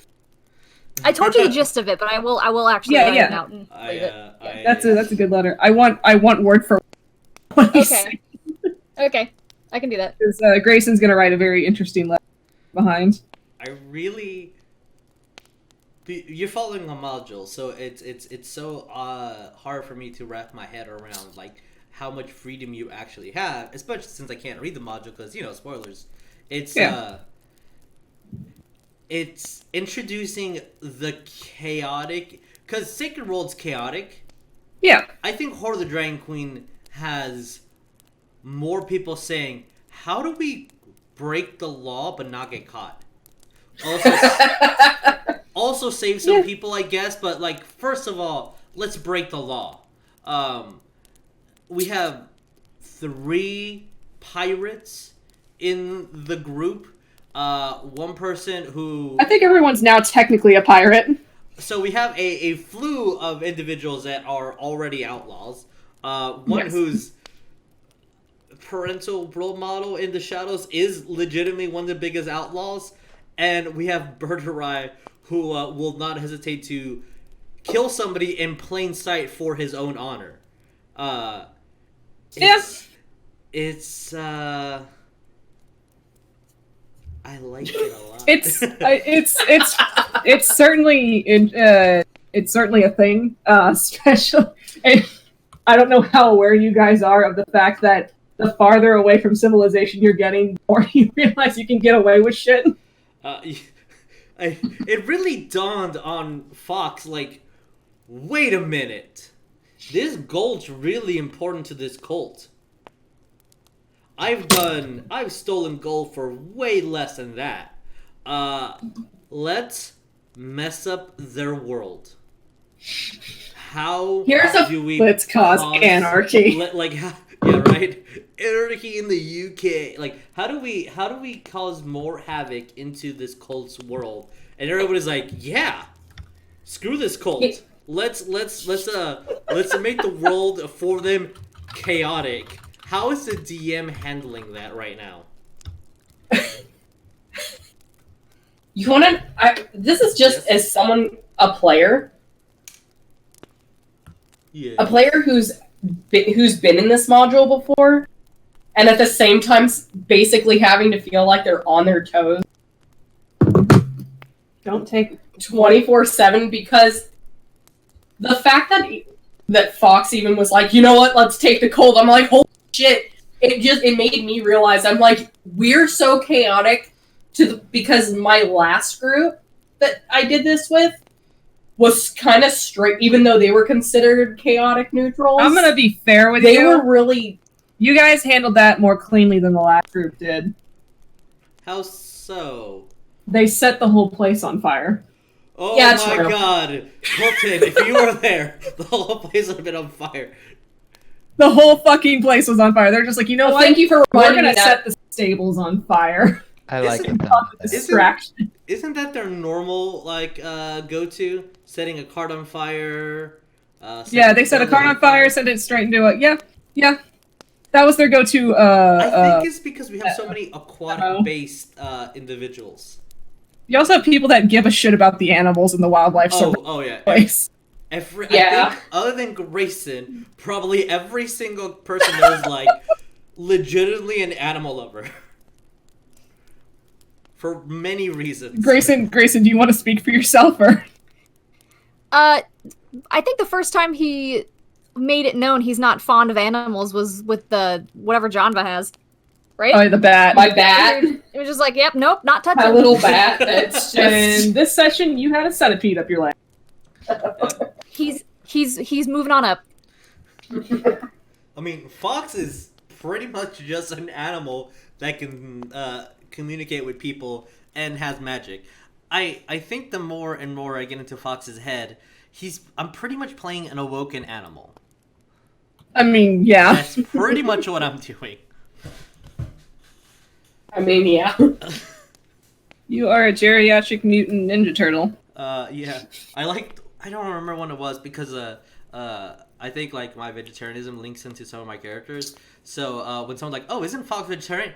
G: I told you the gist of it, but I will actually
B: Yeah,
G: write
B: yeah.
G: it out and leave it.
B: That's a good letter. I want word for what he's
G: Okay. Okay, I can do that.
B: because Grayson's gonna write a very interesting letter behind.
A: I really. You're following a module, so it's so hard for me to wrap my head around like how much freedom you actually have, especially since I can't read the module because spoilers. It's introducing the chaotic because Sacred World's chaotic.
B: Yeah.
A: I think Horde of the Dragon Queen has more people saying, "How do we break the law but not get caught?" Also save some people, I guess. But like, first of all, let's break the law. We have 3 pirates in the group. One person who...
B: I think everyone's now technically a pirate.
A: So we have a slew of individuals that are already outlaws. One
B: Yes.
A: whose parental role model in the shadows is legitimately one of the biggest outlaws. And we have Bergerai, who will not hesitate to kill somebody in plain sight for his own honor. It's I like it a lot.
B: It's certainly it's certainly a thing. Special. I don't know how aware you guys are of the fact that the farther away from civilization you're getting, the more you realize you can get away with shit.
A: It really dawned on Fox, like, wait a minute. This gold's really important to this cult. I've stolen gold for way less than that. Let's mess up their world. How do we
B: Let's cause anarchy.
A: Yeah, right. Anarchy in the UK. Like, how do we cause more havoc into this cult's world? And everybody's like, yeah, screw this cult. Let's make the world for them chaotic. How is the DM handling that right now?
C: You want to? This is just as someone, a player, a player who's been in this module before, and at the same time basically having to feel like they're on their toes.
B: Don't take
C: 24/7 because the fact that Fox even was like, you know what, let's take the cold. I'm like, holy shit! It made me realize I'm like, we're so chaotic because my last group that I did this with, was kind of straight, even though they were considered chaotic neutrals.
B: I'm gonna be fair with
C: They
B: you.
C: were really.
B: You guys handled that more cleanly than the last group did.
A: How so?
B: They set the whole place on fire.
A: Oh
C: Yeah,
A: my
C: true.
A: god. Hilton, if you were there, the whole place would have been on fire.
B: The whole fucking place was on fire. They're just like, you know
C: Well,
B: what?
C: thank you for
B: We're
C: reminding
B: gonna
C: me that.
B: set the stables on fire.
E: I like
A: Isn't-
E: it. Done with that.
B: Distraction.
A: Isn't that their normal, like, go-to? Setting a cart on fire?
B: Yeah, they set a car on fire, sent it straight into it. Yeah. That was their go-to,
A: I think it's because we have so many
B: Uh-oh.
A: aquatic-based individuals.
B: You also have people that give a shit about the animals and the wildlife
A: Oh yeah.
B: place.
A: I
C: Yeah.
A: think, other than Grayson, probably every single person there is, like, legitimately an animal lover. For many reasons.
B: Grayson, do you want to speak for yourself, or?
G: I think the first time he made it known he's not fond of animals was with the whatever Janva has, right?
B: Oh, the bat.
C: My bat.
G: It was just like, yep, nope, not touching.
C: My little bat. That's just.
B: And this session, you had a centipede up your leg.
G: He's moving on up.
A: I mean, Fox is pretty much just an animal that can communicate with people and has magic. I think the more and more I get into Fox's head, I'm pretty much playing an awoken animal.
B: I mean, yeah.
A: That's pretty much what I'm doing.
C: I mean, yeah.
B: You are a geriatric mutant ninja turtle.
A: Yeah. I don't remember when it was because I think like my vegetarianism links into some of my characters. So when someone's like, "Oh, isn't Fox vegetarian?"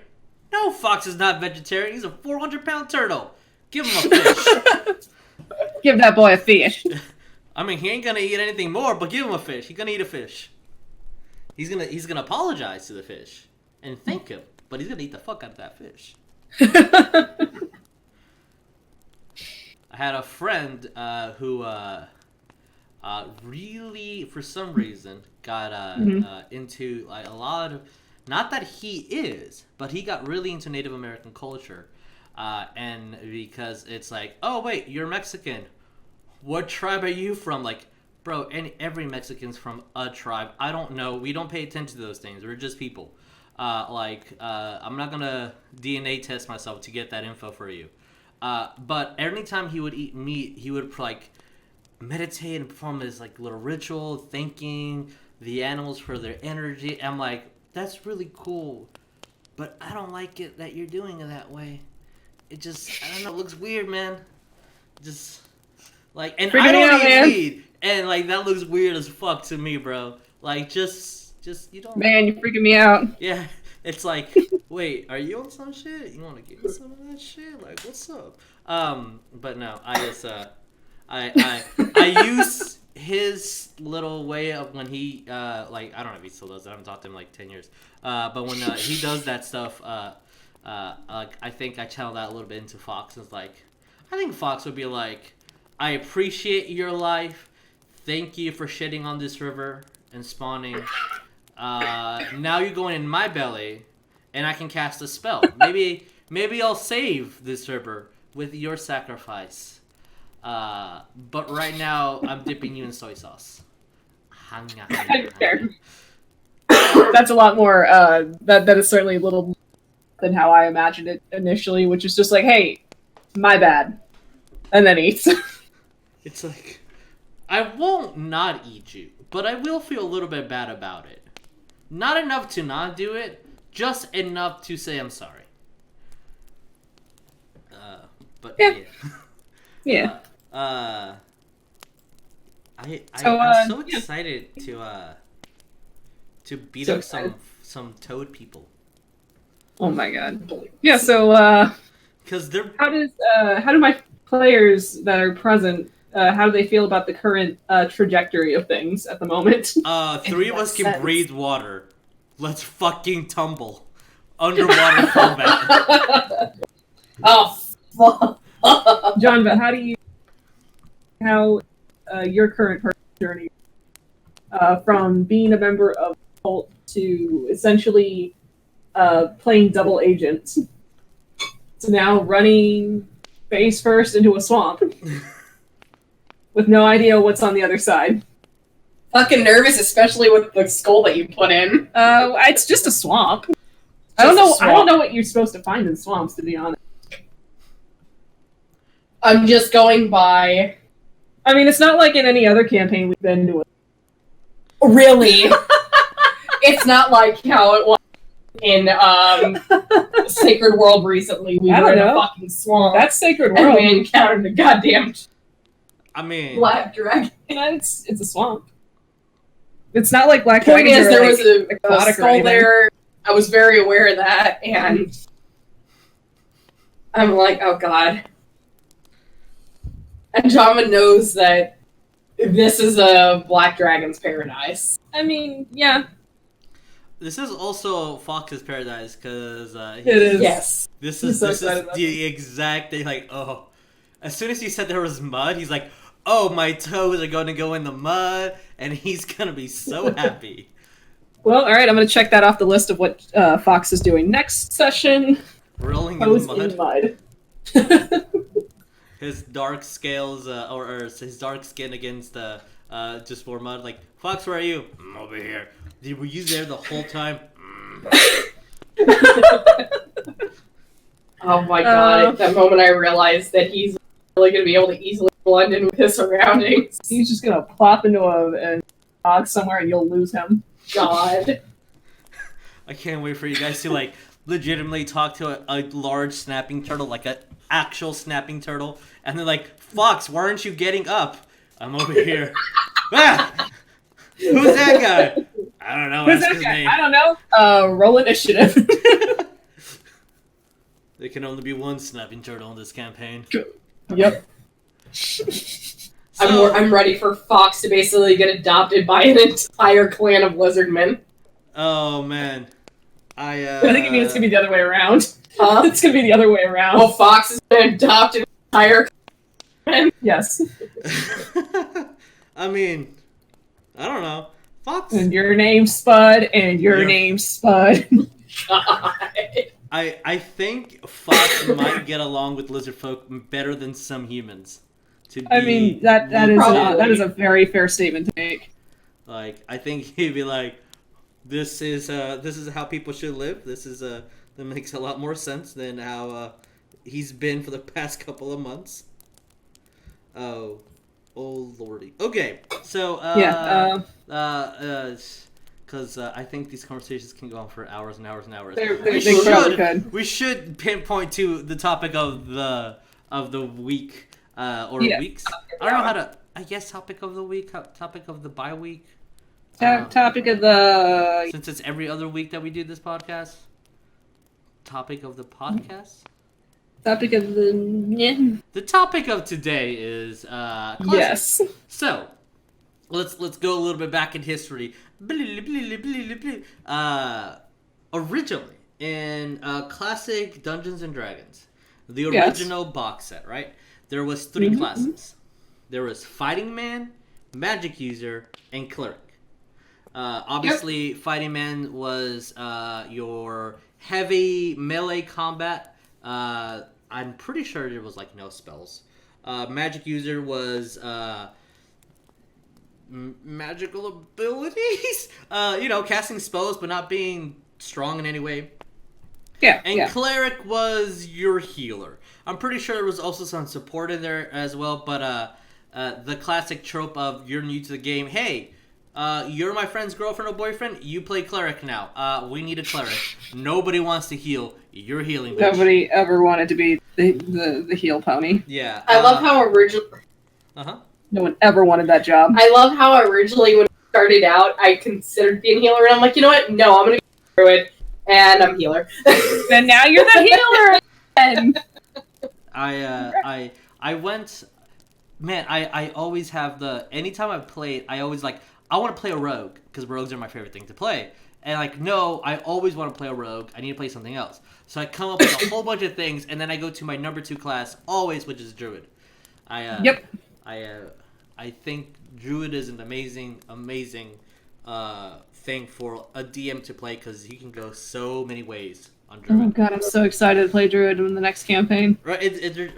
A: No, Fox is not vegetarian. He's a 400-pound turtle. Give him a fish.
B: Give that boy a fish.
A: I mean, he ain't gonna eat anything more, but give him a fish. He's gonna eat a fish. He's gonna apologize to the fish and thank him, but he's gonna eat the fuck out of that fish. I had a friend who really, for some reason, got into like a lot of. Not that he is, but he got really into Native American culture. And because it's like, oh, wait, you're Mexican. What tribe are you from? Like, bro, every Mexican's from a tribe. I don't know. We don't pay attention to those things. We're just people. I'm not going to DNA test myself to get that info for you. But every time he would eat meat, he would, like, meditate and perform this, like, little ritual, thanking the animals for their energy. I'm like, that's really cool, but I don't like it that you're doing it that way. It just, I don't know, it looks weird, man. Just, like, and I don't eat weed, and, like, that looks weird as fuck to me, bro. Like, just, you don't...
B: Man, you're freaking me out.
A: Yeah, it's like, wait, are you on some shit? You want to give me some of that shit? Like, what's up? But no, I just, I use his little way of when he like, I don't know if he still does it. I haven't talked to him in like 10 years. But when he does that stuff, like, I think I channel that a little bit into Fox. It's like, I think Fox would be like, I appreciate your life. Thank you for shedding on this river and spawning. Now you're going in my belly, and I can cast a spell. Maybe I'll save this river with your sacrifice. But right now, I'm dipping you in soy sauce.
B: Fair. That's a lot more, that is certainly a little than how I imagined it initially, which is just like, hey, my bad. And then eats.
A: It's like, I won't not eat you, but I will feel a little bit bad about it. Not enough to not do it, just enough to say I'm sorry. But
B: Yeah.
A: yeah.
B: Yeah.
A: I'm so excited to beat
B: So
A: up some toad people.
B: Oh my god. Yeah, so,
A: Because they're
B: how do my players that are present, how do they feel about the current trajectory of things at the moment?
A: 3 of
B: what
A: us can
B: sense?
A: breathe water. Let's fucking tumble. Underwater combat.
C: Oh, fuck.
B: John, but how your current journey from being a member of the cult to essentially playing double agent to now running face first into a swamp. with no idea what's on the other side.
C: Fucking nervous, especially with the skull that you put in.
B: It's just a swamp. I don't know what you're supposed to find in swamps, to be honest.
C: I'm just going by.
B: I mean, it's not like in any other campaign we've been to.
C: Really? It's not like how it was in Sacred World recently. We were in a fucking swamp.
B: That's Sacred
C: And
B: World.
C: we encountered a goddamn
A: I mean,
C: black dragon.
B: It's a swamp. It's not like black
C: Point
B: dragons
C: is,
B: are
C: there
B: like
C: was a
B: aquatic or
C: skull
B: anything.
C: there. I was very aware of that, and I'm like, oh god. And Jama knows that this is a black dragon's paradise.
B: I mean, yeah,
A: this is also Fox's paradise because
B: it is.
C: Yes.
A: this
B: He's
A: is
B: so
A: this is
B: excited about
A: the exact thing. Like, oh, as soon as he said there was mud, he's like, oh, my toes are going to go in the mud, and he's gonna be so happy.
B: Well, all right. I'm gonna check that off the list of what Fox is doing next session.
A: Rolling
B: Toes
A: in the
B: in
A: mud.
B: mud.
A: His dark scales, or his dark skin against just for mud. Like, Fox, where are you? I'm over here. Were you there the whole time?
C: Oh my god, at that moment I realized that he's really going to be able to easily blend in with his surroundings.
B: He's just gonna plop into a bog somewhere, and you'll lose him.
C: God.
A: I can't wait for you guys to like legitimately talk to a large snapping turtle, like an actual snapping turtle, and they're like, Fox, why aren't you getting up? I'm over here. Ah! Who's that guy? I don't know.
B: Who's
A: Ask
B: that
A: his
B: guy?
A: name.
B: I don't know. Roll initiative.
A: There can only be one snapping turtle in this campaign.
B: Yep.
C: I'm ready for Fox to basically get adopted by an entire clan of lizardmen.
A: Oh man, I
B: think you mean it's gonna be the other way around.
C: Huh?
B: It's gonna be the other way around.
C: Oh, Fox has been adopted an entire clan.
B: Yes.
A: I mean, I don't know. Fox.
B: And your name's Spud, and your
A: Yeah.
B: name's Spud.
C: God.
A: I think Fox might get along with lizard folk better than some humans.
B: I mean, that is a very fair statement to make.
A: Like, I think he'd be like, this is how people should live. That makes a lot more sense than how he's been for the past couple of months. Oh lordy. Okay, so because I think these conversations can go on for hours and hours and hours.
B: They probably could.
A: We should pinpoint to the topic of the week weeks. I don't know how to. I guess topic of the week, topic of the bye week.
B: Topic of the
A: Since it's every other week that we do this podcast. Topic of the podcast.
B: topic of the
A: The topic of today is classics.
B: yes.
A: So let's go a little bit back in history. Originally in classic Dungeons and Dragons, the original box set, right? There was 3 classes. There was Fighting Man, Magic User, and Cleric. Obviously, Fighting Man was your heavy melee combat. I'm pretty sure there was like no spells. Magic User was magical abilities. Casting spells but not being strong in any way.
B: Yeah.
A: And Cleric was your healer. I'm pretty sure there was also some support in there as well, but the classic trope of you're new to the game. Hey, you're my friend's girlfriend or boyfriend. You play Cleric now. We need a Cleric. Nobody wants to heal. You're healing. Bitch.
B: Nobody ever wanted to be the heel pony.
A: Yeah.
C: I love how originally.
B: No one ever wanted that job.
C: I love how originally when it started out, I considered being a healer, and I'm like, you know what? No, I'm gonna be a druid, and I'm a healer.
B: Then now you're the healer. And
A: I went. Man, I always have anytime I've played, I always I want to play a rogue because rogues are my favorite thing to play. And no, I always want to play a rogue. I need to play something else. So I come up with a whole bunch of things, and then I go to my number 2 class, always, which is druid.
B: Yep.
A: I think druid is an amazing thing for a DM to play because you can go so many ways on
B: Oh
A: Druid.
B: god, I'm so excited to play Druid in the next campaign.
A: Right,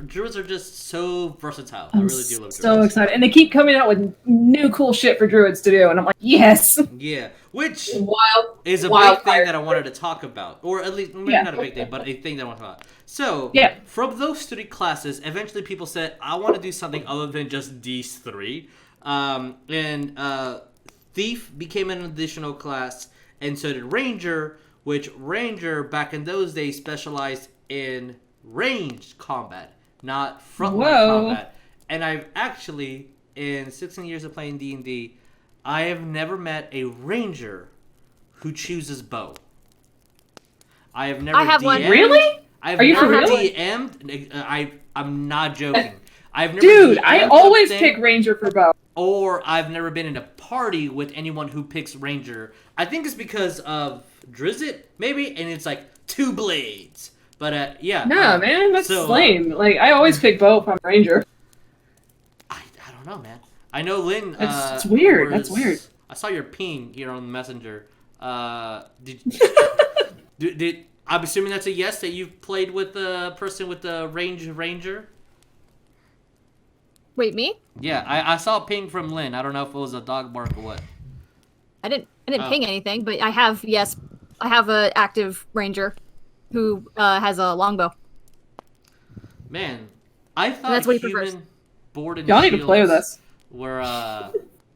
A: Druids are just so versatile. I
B: I'm
A: really do love Druids.
B: so excited. And they keep coming out with new cool shit for Druids to do, and I'm like, yes!
A: Yeah, which
C: Wild.
A: is a big
C: Wildfire.
A: thing that I wanted to talk about, or at least maybe
B: Yeah.
A: not a big thing, but a thing that I want to talk about. So,
B: Yeah.
A: from those 3 classes, eventually people said, I want to do something other than just these 3. Thief became an additional class, and so did Ranger, which Ranger, back in those days, specialized in ranged combat, not frontline
B: Whoa.
A: combat. And I've actually, in 16 years of playing D&D, I have never met a Ranger who chooses bow. I have never
G: I have one.
B: Really?
A: I've
B: Are you for
A: never
B: real?
A: DM'd. I'm not joking. I've never
B: Dude, I
A: DM'd
B: always
A: something,
B: pick Ranger for bow.
A: or I've never been in a party with anyone who picks Ranger. I think it's because of Drizzt, maybe, and it's like 2 blades. But yeah.
B: Nah, man, that's
A: so,
B: lame. Like, I always pick bow if I'm Ranger.
A: I don't know, man. I know Lynn.
B: It's weird. That's weird.
A: I saw your ping here on the messenger. Did I'm assuming that's a yes, that you've played with the person with the Ranger?
G: Wait, me?
A: Yeah, I saw a ping from Lynn. I don't know if it was a dog bark or what.
G: I didn't
A: Oh.
G: ping anything, but I have a active ranger who has a longbow.
A: Man, I thought
G: That's what he
A: human
G: prefers.
A: board and
B: Y'all need to play with
A: shields
B: us.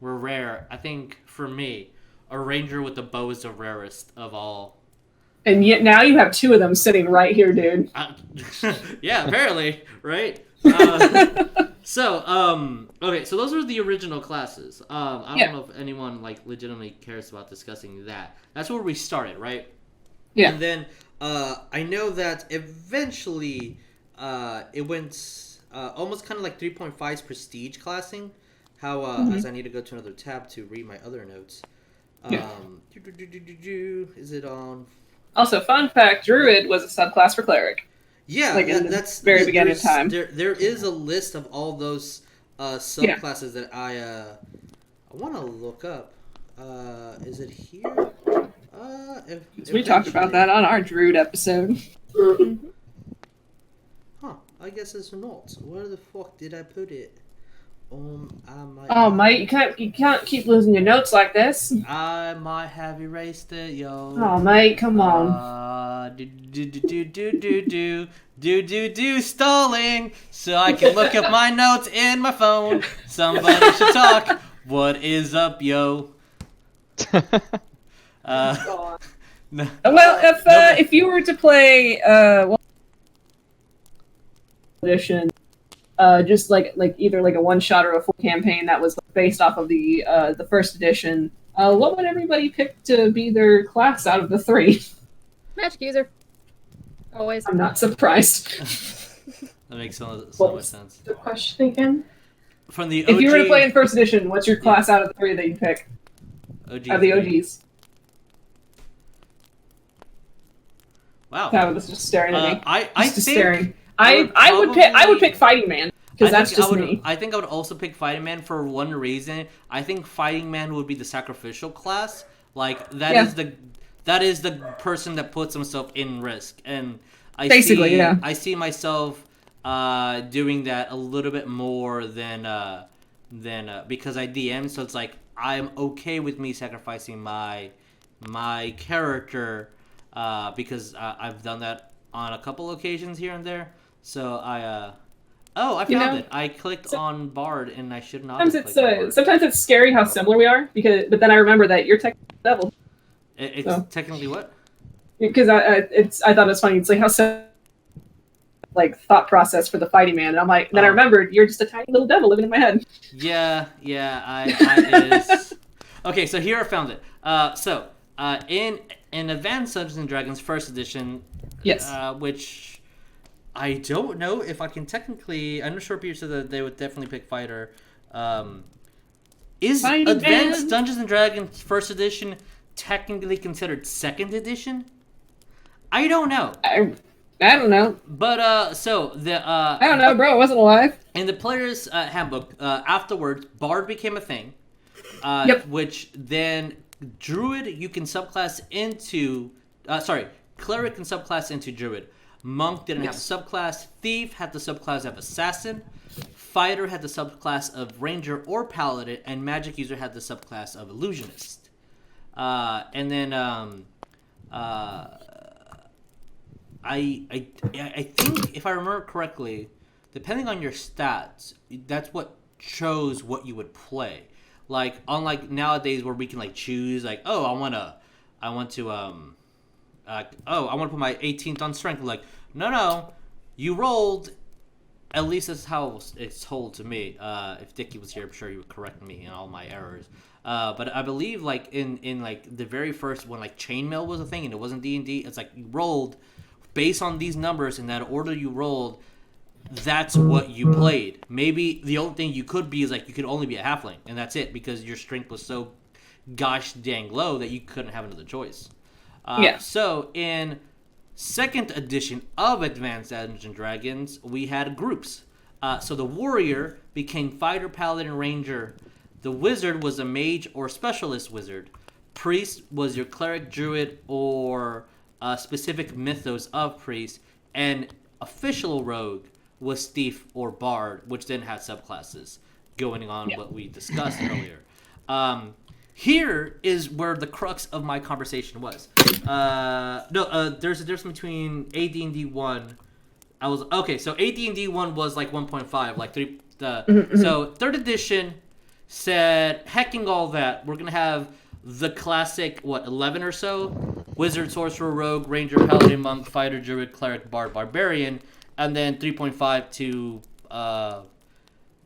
A: were rare. I think for me, a Ranger with a bow is the rarest of all.
B: And yet now you have 2 of them sitting right here, dude.
A: Yeah, apparently, right? Okay, so those are the original classes. I don't know if anyone like legitimately cares about discussing that. That's where we started, right?
B: Yeah.
A: And then I know that eventually it went almost kind of like 3.5's prestige classing. How as I need to go to another tab to read my other notes. Is it on?
B: Also, fun fact, Druid was a subclass for Cleric.
A: Yeah,
B: Like in the
A: that's
B: very beginning of time.
A: There is a list of all those subclasses that I want to look up. Is it here?
B: We talked about that on our Druid episode.
A: Huh? I guess it's not. Where the fuck did I put it? I might.
B: Oh, mate, you can't keep losing your notes like this.
A: I might have erased it, yo.
B: Oh, mate, come on.
A: Do stalling, so I can look up my notes in my phone. Somebody should talk. What is up, yo? No.
B: Well, if you were to play edition, just like either like a one shot or a full campaign that was based off of the first edition, what would everybody pick to be their class out of the 3?
G: Magic user. Always.
B: I'm not surprised.
A: That makes so
B: What
A: much
B: was
A: sense.
B: the question again?
A: From the OG,
B: If you were to play in first edition, what's your class out of the 3 that you pick?
A: OG
B: Out of the OGs.
A: Wow.
B: That was just staring at me.
A: I
B: Just
A: think
B: staring.
A: I would
B: I would
A: probably-
B: pick Fighting Man because that's just me.
A: I think I would also pick Fighting Man for one reason. I think Fighting Man would be the sacrificial class. Like that is the person that puts himself in risk, and I see myself doing that a little bit more than because I DM, so it's like I'm okay with me sacrificing my character because I've done that on a couple occasions here and there. So I found it. I clicked on Bard, and I should not.
B: Sometimes it's scary how similar we are but then I remember that you're technically devil.
A: It's technically what?
B: Because I thought it was funny. It's like how thought process for the Fighting Man, and I'm like, then I remembered you're just a tiny little devil living in my head.
A: Yeah, it is. Okay, so here I found it. In Advanced Dungeons and Dragons First Edition,
B: Yes.
A: Which I don't know if I can technically. I'm not sure. Peter said that they would definitely pick fighter. Is
B: Fighting
A: Advanced
B: Man.
A: Dungeons and Dragons First Edition technically considered Second Edition? I don't know.
B: I don't know.
A: But
B: I don't know, bro. I wasn't alive.
A: in the player's handbook, afterwards, Bard became a thing.
B: Yep.
A: Which then Druid you can subclass into. Cleric can subclass into Druid. Monk didn't have the subclass. Thief had the subclass of Assassin. Fighter had the subclass of Ranger or Paladin, and Magic User had the subclass of Illusionist. And then I think, if I remember correctly, depending on your stats, that's what chose what you would play. Like, unlike nowadays where we can like choose, like, oh, I want to put my 18th on strength. Like, no, you rolled. At least that's how it's told to me. If Dickie was here, I'm sure he would correct me in all my errors. But I believe like in like the very first when like chainmail was a thing and it wasn't D&D, it's like you rolled based on these numbers in that order you rolled. That's what you played. Maybe the only thing you could be is like you could only be a halfling, and that's it because your strength was so gosh dang low that you couldn't have another choice. So in second edition of Advanced Dungeons and Dragons, we had groups. So the warrior became fighter, paladin, ranger. The wizard was a mage or specialist wizard. Priest was your cleric, druid, or specific mythos of priest. And official rogue was thief or bard, which then had subclasses going on what we discussed earlier. Here is where the crux of my conversation was. There's a difference between AD&D 1. So AD&D 1 was like 1.5, like 3. So third edition said, hecking all that, we're gonna have the classic 11 or so: wizard, sorcerer, rogue, ranger, paladin, monk, fighter, druid, cleric, bard, barbarian, and then 3.5 to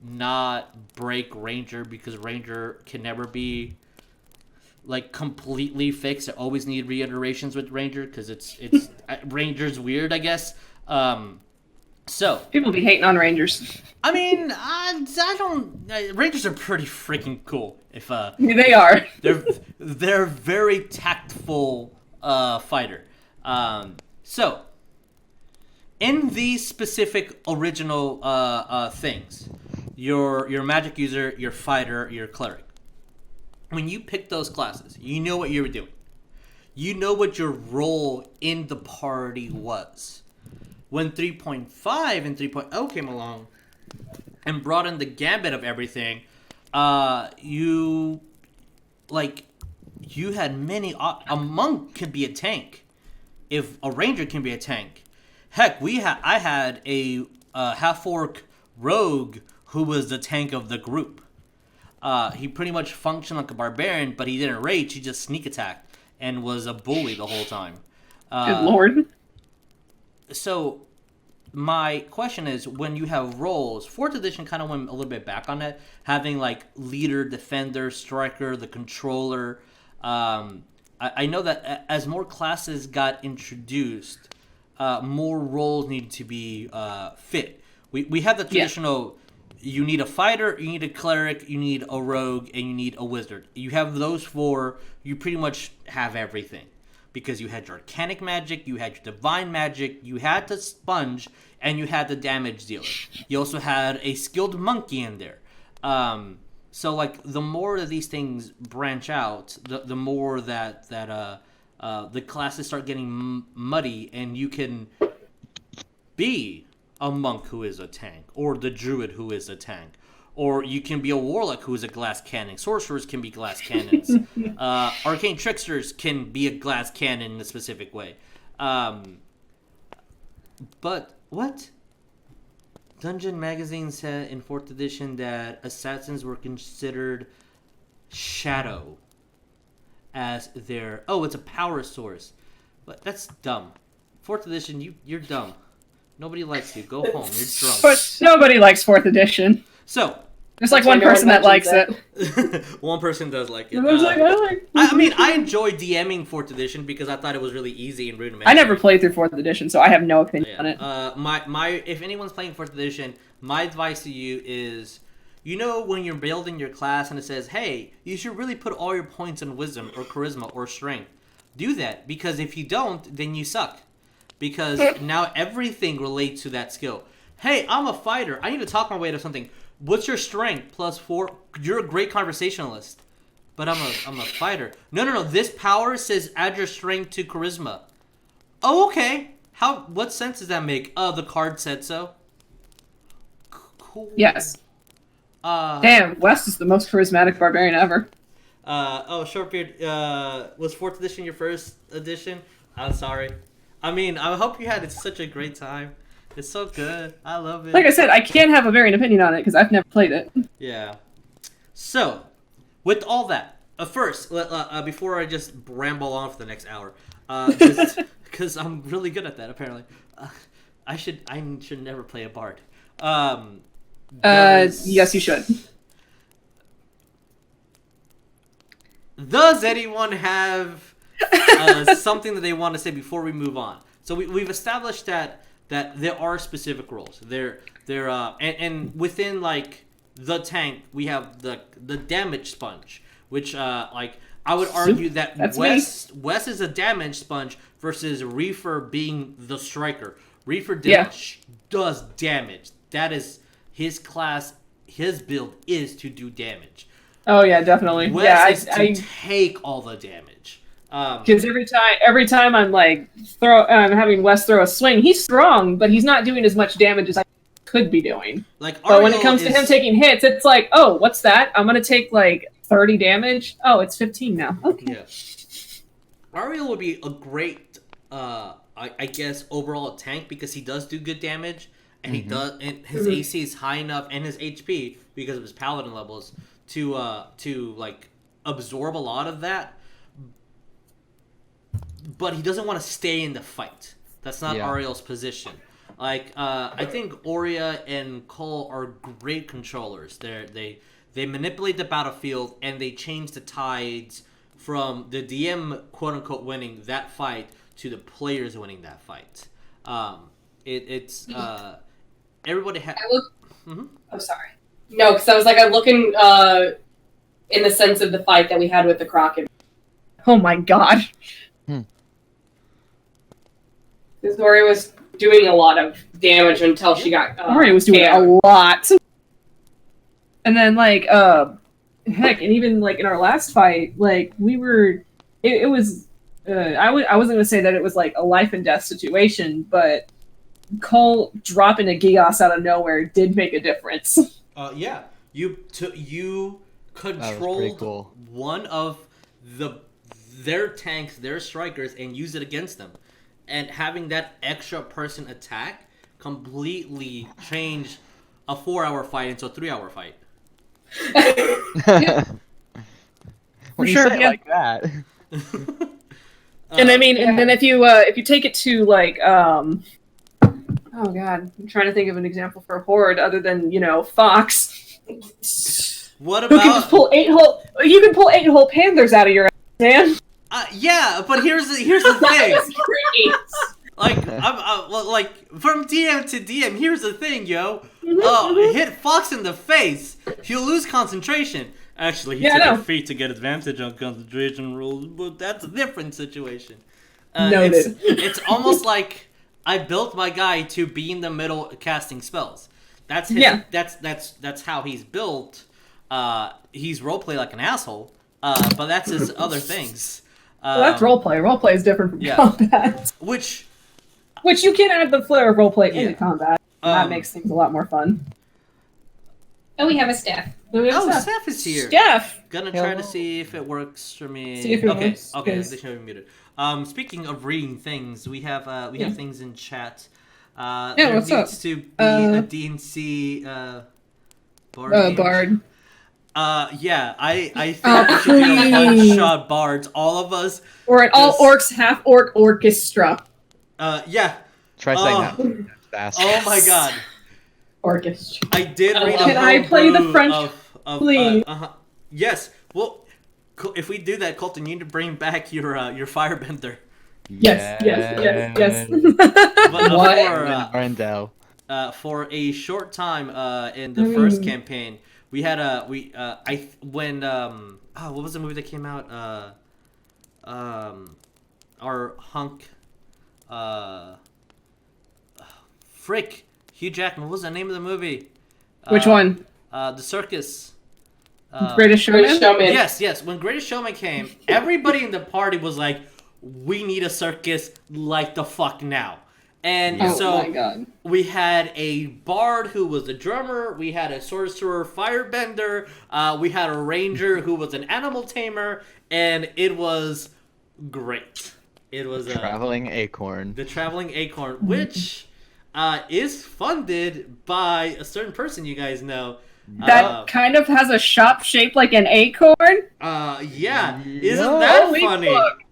A: not break ranger, because ranger can never be like completely fixed. I always need reiterations with ranger because it's ranger's weird, I guess. So
B: People be hating on Rangers.
A: I mean, I don't. Rangers are pretty freaking cool. If
B: They are.
A: they're very tactful fighter. So in these specific original things, your magic user, your fighter, your cleric. When you pick those classes, you know what you were doing. You know what your role in the party was. When 3.5 and 3.0 came along and brought in the gambit of everything, you had many. A monk could be a tank, if a ranger can be a tank. Heck, I had a half-orc rogue who was the tank of the group. He pretty much functioned like a barbarian, but he didn't rage. He just sneak attacked and was a bully the whole time.
B: Good lord.
A: So my question is, when you have roles, 4th edition kind of went a little bit back on it, having like leader, defender, striker, the controller. I know that as more classes got introduced, more roles need to be fit. We have the traditional, you need a fighter, you need a cleric, you need a rogue, and you need a wizard. You have those 4, you pretty much have everything. Because you had your arcanic magic, you had your divine magic, you had the sponge, and you had the damage dealer. You also had a skilled monkey in there. So like the more that these things branch out, the more that the classes start getting muddy, and you can be a monk who is a tank, or the druid who is a tank. Or you can be a warlock who is a glass cannon. Sorcerers can be glass cannons. Arcane tricksters can be a glass cannon in a specific way. But what? Dungeon Magazine said in 4th edition that assassins were considered shadow as their... Oh, it's a power source. But that's dumb. 4th edition, you're dumb. Nobody likes you. Go home. You're drunk.
B: But nobody likes 4th edition.
A: So...
B: There's like one person that likes it.
A: One person does like it.
B: I
A: mean, I enjoy DMing 4th edition because I thought it was really easy and rudimentary.
B: I never played through 4th edition, so I have no opinion on it.
A: My if anyone's playing 4th edition, my advice to you is, you know, when you're building your class and it says, hey, you should really put all your points in wisdom or charisma or strength. Do that, because if you don't, then you suck. Because now everything relates to that skill. Hey, I'm a fighter. I need to talk my way to something. What's your strength? +4. You're a great conversationalist, but I'm a fighter. No. This power says add your strength to charisma. Oh, okay. What sense does that make? The card said so. Cool.
B: Yes.
A: Uh,
B: Damn, West is the most charismatic barbarian ever.
A: Shortbeard, was 4th edition your first edition? I'm sorry. I mean, I hope you had such a great time. It's so good. I love it.
B: Like I said, I can't have a variant opinion on it because I've never played it.
A: Yeah. So, with all that, first, before I just ramble on for the next hour, because I'm really good at that apparently, I should never play a bard.
B: Yes, you should.
A: Does anyone have something that they want to say before we move on? So we've established that there are specific roles. And within like the tank, we have the damage sponge, which like I would argue that Wes is a damage sponge versus Reefer being the striker. Reefer does damage. That is his class. His build is to do damage.
B: Oh yeah, definitely.
A: Wes is to take all the damage.
B: Because every time I'm like having Wes throw a swing, he's strong, but he's not doing as much damage as I could be doing.
A: Like,
B: but when it comes to him taking hits, it's like, oh, what's that? I'm gonna take like 30 damage. Oh, it's 15 now. Okay.
A: Yeah. Ariel would be a great, I guess, overall tank because he does do good damage, and he does, and his AC is high enough, and his HP because of his paladin levels to like absorb a lot of that. But he doesn't want to stay in the fight. That's not Ariel's position. Like, I think Aurea and Cole are great controllers. They manipulate the battlefield and they change the tides from the DM quote unquote winning that fight to the players winning that fight. It's everybody has.
C: Oh, sorry. No, because I was like, I'm looking in the sense of the fight that we had with the Kraken.
B: Oh my god.
C: Because Aurea was doing a lot of damage until she got.
B: Aurea was doing a lot. And then, like, heck, and even like in our last fight, like we were, it was. I wasn't gonna say that it was like a life and death situation, but Cole dropping a Gigas out of nowhere did make a difference.
A: Yeah, you controlled one of their tanks, their strikers, and used it against them. And having that extra person attack completely changed a 4-hour fight into a 3-hour fight.
E: When you say it like that.
B: And I mean, and then if you take it to like, oh god, I'm trying to think of an example for Horde other than Fox.
A: What
B: Who can
A: about
B: just pull 8-hole? You can pull 8-hole panthers out of your ass, man.
A: Yeah, but here's the thing. Like from DM to DM, here's the thing, yo. Hit Fox in the face, he'll lose concentration. Actually, he took a feat to get advantage on concentration rules, but that's a different situation.
B: Noted.
A: It's almost like I built my guy to be in the middle casting spells. That's that's how he's built. He's roleplay like an asshole, but that's his other things.
B: Well, that's roleplay. Roleplay is different from combat.
A: Which
B: you can add the flair of roleplay into combat. That makes things a lot more fun.
C: Oh, we have a staff.
A: Steph is here.
B: Steph!
A: Gonna try to see if it works for me.
B: See if it works.
A: Okay, they should be muted. Speaking of reading things, we have things in chat. There
B: what's
A: needs
B: up?
A: to be a D&C
B: Bard.
A: Yeah, I think we should do a one-shot bards, all of us.
B: Or an all-orcs, half-orc orchestra.
A: Yeah.
E: Try saying that fast.
A: Oh my god.
B: Orchestra.
A: I did read a
B: Can I play the French, please?
A: Yes. Well, if we do that, Colton, you need to bring back your firebender.
B: Yes.
A: But for a short time in the first campaign, we had what was the movie that came out? Our hunk, Hugh Jackman. What was the name of the movie?
B: Which one?
A: The Circus.
B: Greatest Showman?
A: Yes. When Greatest Showman came, everybody in the party was like, we need a circus like the fuck now. And
F: Oh
A: so
F: my god.
A: we had a bard who was a drummer, we had a sorcerer firebender, we had a ranger who was an animal tamer, and it was great. It was
E: Traveling acorn.
A: the traveling acorn, which is funded by a certain person you guys know.
F: That kind of has a shop shaped like an acorn.
A: Yeah, isn't that
F: Holy
A: funny?
F: fuck.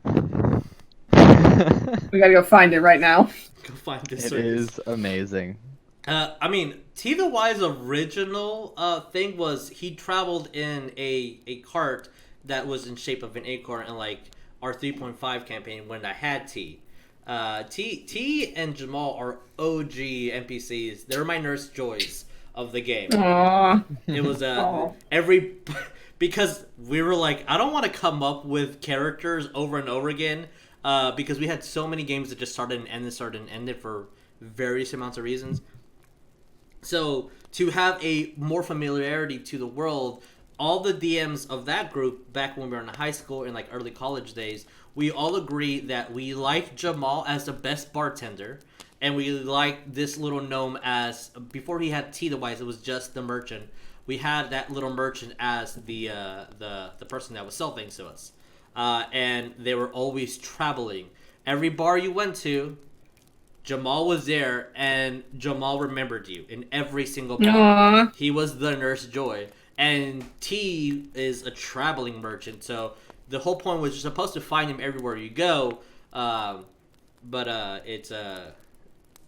F: We gotta go find it right now.
A: Go find this.
E: It
A: circus.
E: is amazing.
A: I mean, T the Y's original thing was he traveled in a cart that was in shape of an acorn, and like our 3.5 campaign when I had T. T and Jamal are OG NPCs. They're my nurse joys of the game.
F: Aww.
A: It was
F: Aw.
A: because we were like, I don't want to come up with characters over and over again, because we had so many games that just started and ended for various amounts of reasons. So to have a more familiarity to the world, all the DMs of that group back when we were in high school and like early college days, we all agree that we liked Jamal as the best bartender, and we liked this little gnome as, before he had T the Wise, it was just the merchant. We had that little merchant as the person that would sell things to us, and they were always traveling. Every bar you went to, Jamal was there, and Jamal remembered you in every single bar.
F: Aww.
A: He was the nurse joy, and T is a traveling merchant, so the whole point was you're supposed to find him everywhere you go, but it's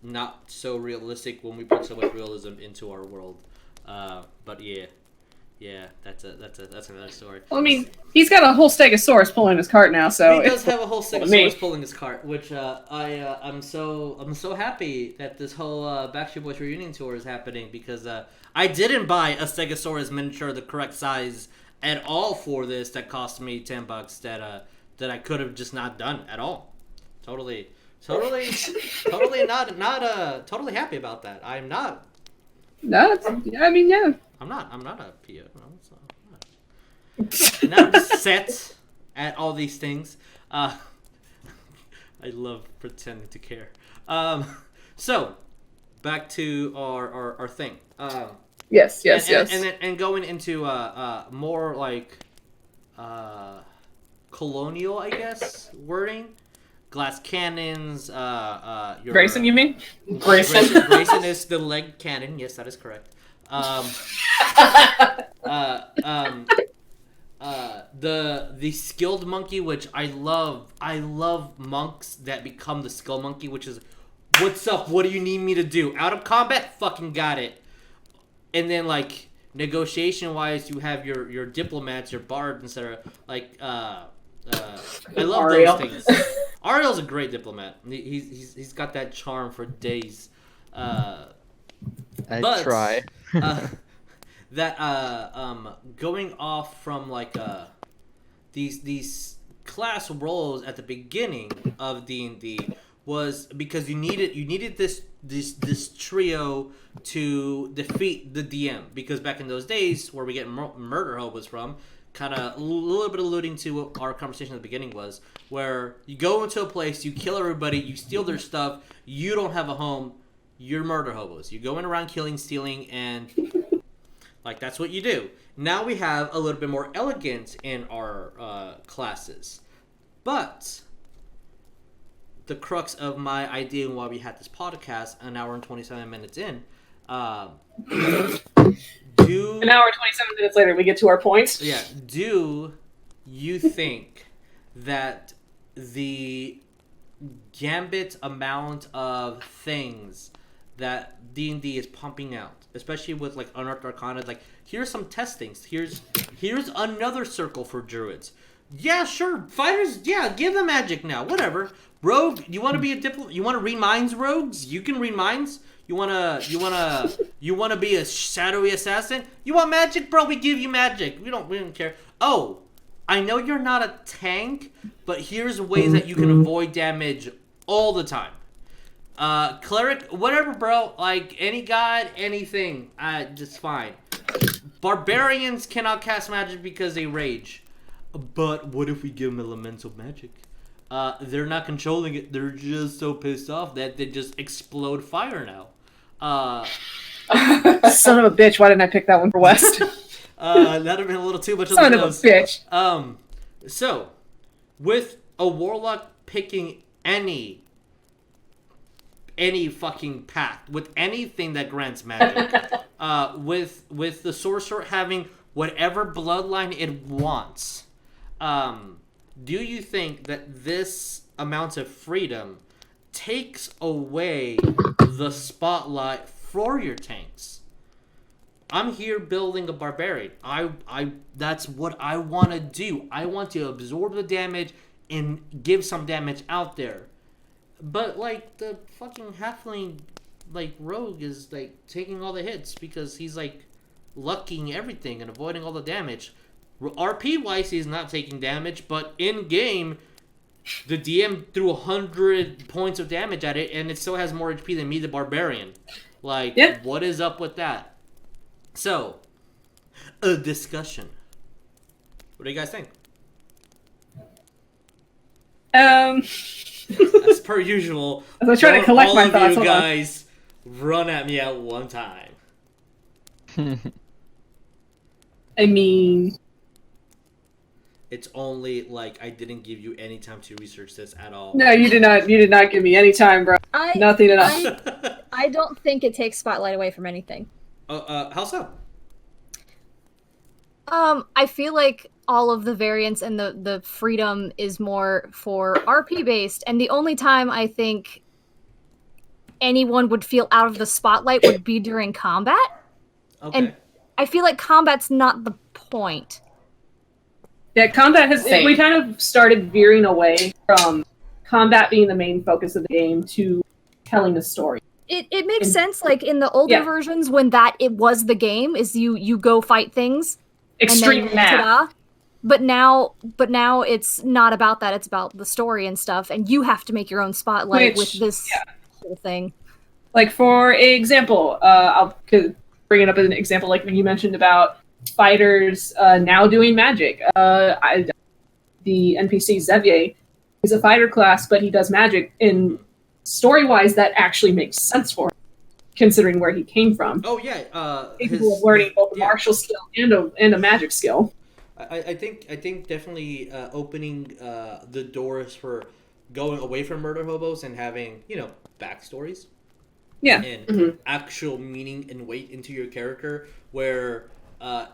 A: not so realistic when we put so much realism into our world. But yeah, that's another story.
F: Well, I mean, he's got a whole stegosaurus pulling his cart now, so
A: He does
F: it's
A: have a whole
F: me.
A: Stegosaurus pulling his cart, which I'm so happy that this whole Backstreet Boys reunion tour is happening, because I didn't buy a Stegosaurus miniature the correct size at all for this. That cost me $10 that I could have just not done at all. Totally not totally happy about that. I'm not.
F: No, I mean, yeah.
A: I'm not a PO. No, I'm not upset at all these things. I love pretending to care. So back to our thing.
F: Yes.
A: And going into more like colonial, I guess, wording. Glass cannons. Your,
F: Grayson, you mean?
A: Grayson is the leg cannon. Yes, that is correct. The skilled monkey, which I love. I love monks that become the skill monkey, which is, what's up? What do you need me to do? Out of combat? Fucking got it. And then like negotiation wise, you have your diplomats, your bards, etc. Like I love
C: Ariel.
A: those things. Ariel's a great diplomat. He's got that charm for days.
E: I
A: But,
E: try.
A: Going off from like these class roles at the beginning of D&D was because you needed this trio to defeat the DM, because back in those days where we get murder hobos from, kind of a little bit alluding to what our conversation at the beginning was, where you go into a place, you kill everybody, you steal their stuff, you don't have a home, you're murder hobos. You go in around killing, stealing, and like that's what you do. Now we have a little bit more elegance in our classes, but the crux of my idea and why we had this podcast, an hour and 27 minutes in,
B: An hour and 27 minutes later, we get to our points.
A: Yeah. Do you think that the gambit amount of things that D&D is pumping out, especially with like Unearthed Arcana, like here's some testings, here's another circle for druids. Yeah, sure. Fighters, yeah, give them magic now. Whatever. Rogue, you want to be a you want to read minds, rogues? You can read minds. You wanna be a shadowy assassin? You want magic, bro? We give you magic. We don't care. Oh, I know you're not a tank, but here's ways that you can avoid damage all the time. Cleric, whatever, bro. Like any god, anything, just fine. Barbarians cannot cast magic because they rage. But what if we give them elemental magic? they're not controlling it. They're just so pissed off that they just explode fire now.
B: Son of a bitch! Why didn't I pick that one for West?
A: That'd have been a little too much of
B: Son
A: the
B: of a
A: nose.
B: bitch!
A: So, with a warlock picking any fucking path, with anything that grants magic, with the sorcerer having whatever bloodline it wants, do you think that this amount of freedom takes away the spotlight for your tanks? I'm here building a barbarian. That's what I want to do. I want to absorb the damage and give some damage out there. But like the fucking halfling like rogue is like taking all the hits because he's like lucking everything and avoiding all the damage. RP wise he's not taking damage, but in game the DM threw 100 points of damage at it and it still has more HP than me, the barbarian. Like, what is up with that? So, a discussion. What do you guys think? As per usual,
B: I was trying to collect my thoughts.
A: You guys run at me at one time.
B: I mean,
A: it's only like I didn't give you any time to research this at all.
B: no, you did not. You did not give me any time, bro. Nothing at all.
G: I don't think it takes spotlight away from anything.
A: How so?
G: I feel like all of the variants and the freedom is more for RP based, and the only time I think anyone would feel out of the spotlight would be during combat.
A: Okay.
G: And I feel like combat's not the point.
B: Yeah, combat has.
C: Same.
B: We kind of started veering away from combat being the main focus of the game to telling a story.
G: It makes sense, like in the older versions when it was the game, is you go fight things.
B: Extreme math.
G: Ta-da. But now it's not about that. It's about the story and stuff, and you have to make your own spotlight with this whole thing.
B: Like for example, I'll bring it up as an example. Like when you mentioned about fighters now doing magic. The NPC Xavier is a fighter class, but he does magic. And story-wise, that actually makes sense for him, considering where he came from.
A: Oh yeah,
B: Capable of learning both a martial skill and a magic skill.
A: I think definitely opening the doors for going away from murder hobos and having backstories.
B: Yeah.
A: And actual meaning and weight into your character, where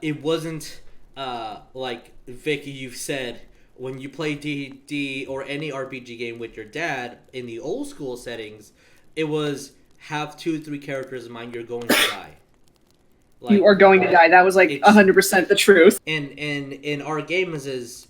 A: it wasn't like Vicky, you've said, when you play D&D or any RPG game with your dad in the old school settings, it was have 2-3 characters in mind, you're going to die. Like,
B: you are going to die. That was like 100% the truth.
A: And in our games is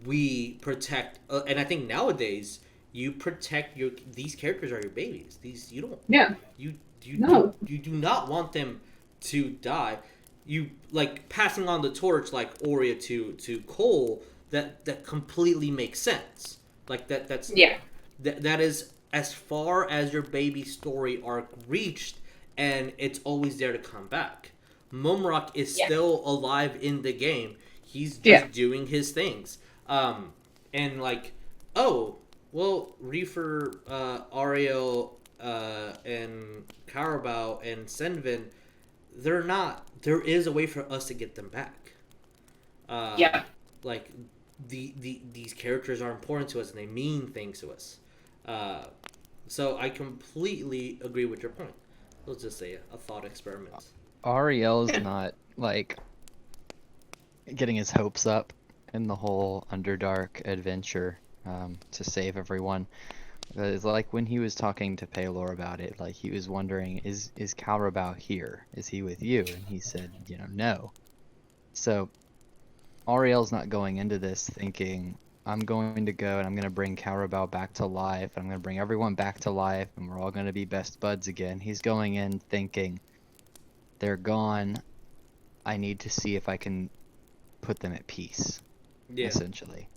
A: we protect, and I think nowadays you protect these characters are your babies. These you don't.
B: Yeah.
A: You do not want them to die. You like passing on the torch like Aurea to Cole. That completely makes sense. Like that's that is as far as your baby story arc reached, and it's always there to come back. Mumrock is still alive in the game. He's just doing his things. And like, oh, well, Reefer, Ariel, and Carabao and Senvin, they're not. There is a way for us to get them back. Like these characters are important to us and they mean things to us. So I completely agree with your point. Let's just say a thought experiment.
E: Ariel's not like getting his hopes up in the whole Underdark adventure to save everyone. It's like when he was talking to Paylor about it, like he was wondering, is Calrabao here? Is he with you? And he said, no. So Ariel's not going into this thinking, I'm going to go and I'm going to bring Calrabao back to life. I'm going to bring everyone back to life and we're all going to be best buds again. He's going in thinking, they're gone. I need to see if I can put them at peace, essentially.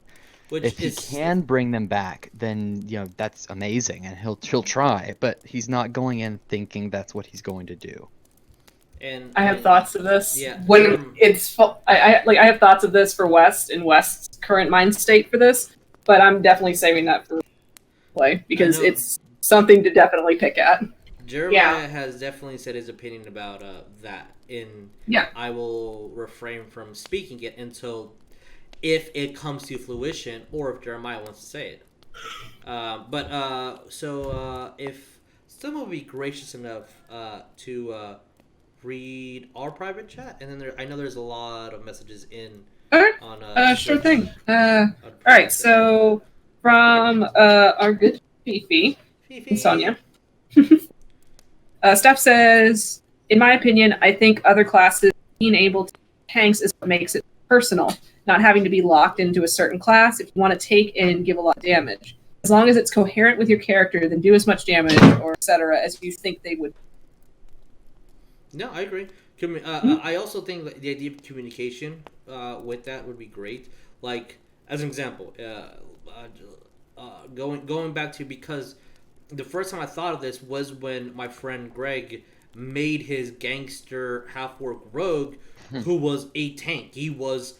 E: If he can bring them back, then that's amazing, and he'll try. But he's not going in thinking that's what he's going to do.
B: And I have thoughts of this.
A: Yeah.
B: When I have thoughts of this for West and West's current mind state for this. but I'm definitely saving that for play because
A: know.
B: it's something to definitely pick at.
A: Jeremiah has definitely said his opinion about that.
B: Yeah.
A: I will refrain from speaking it until if it comes to fruition or if Jeremiah wants to say it. If someone would be gracious enough to read our private chat, and then I know there's a lot of messages in
B: Alright.
A: on
B: Sure thing.
A: on
B: Alright, so from our good Fifi and
A: Fifi.
B: Sonia. Steph says, in my opinion, I think other classes being able to tanks is what makes it personal, not having to be locked into a certain class if you want to take and give a lot of damage. As long as it's coherent with your character, then do as much damage or etc. as you think they would.
A: No, I agree. I also think that the idea of communication with that would be great. Like, as an example, going back to, because the first time I thought of this was when my friend Greg made his gangster half-orc rogue, who was a tank. He was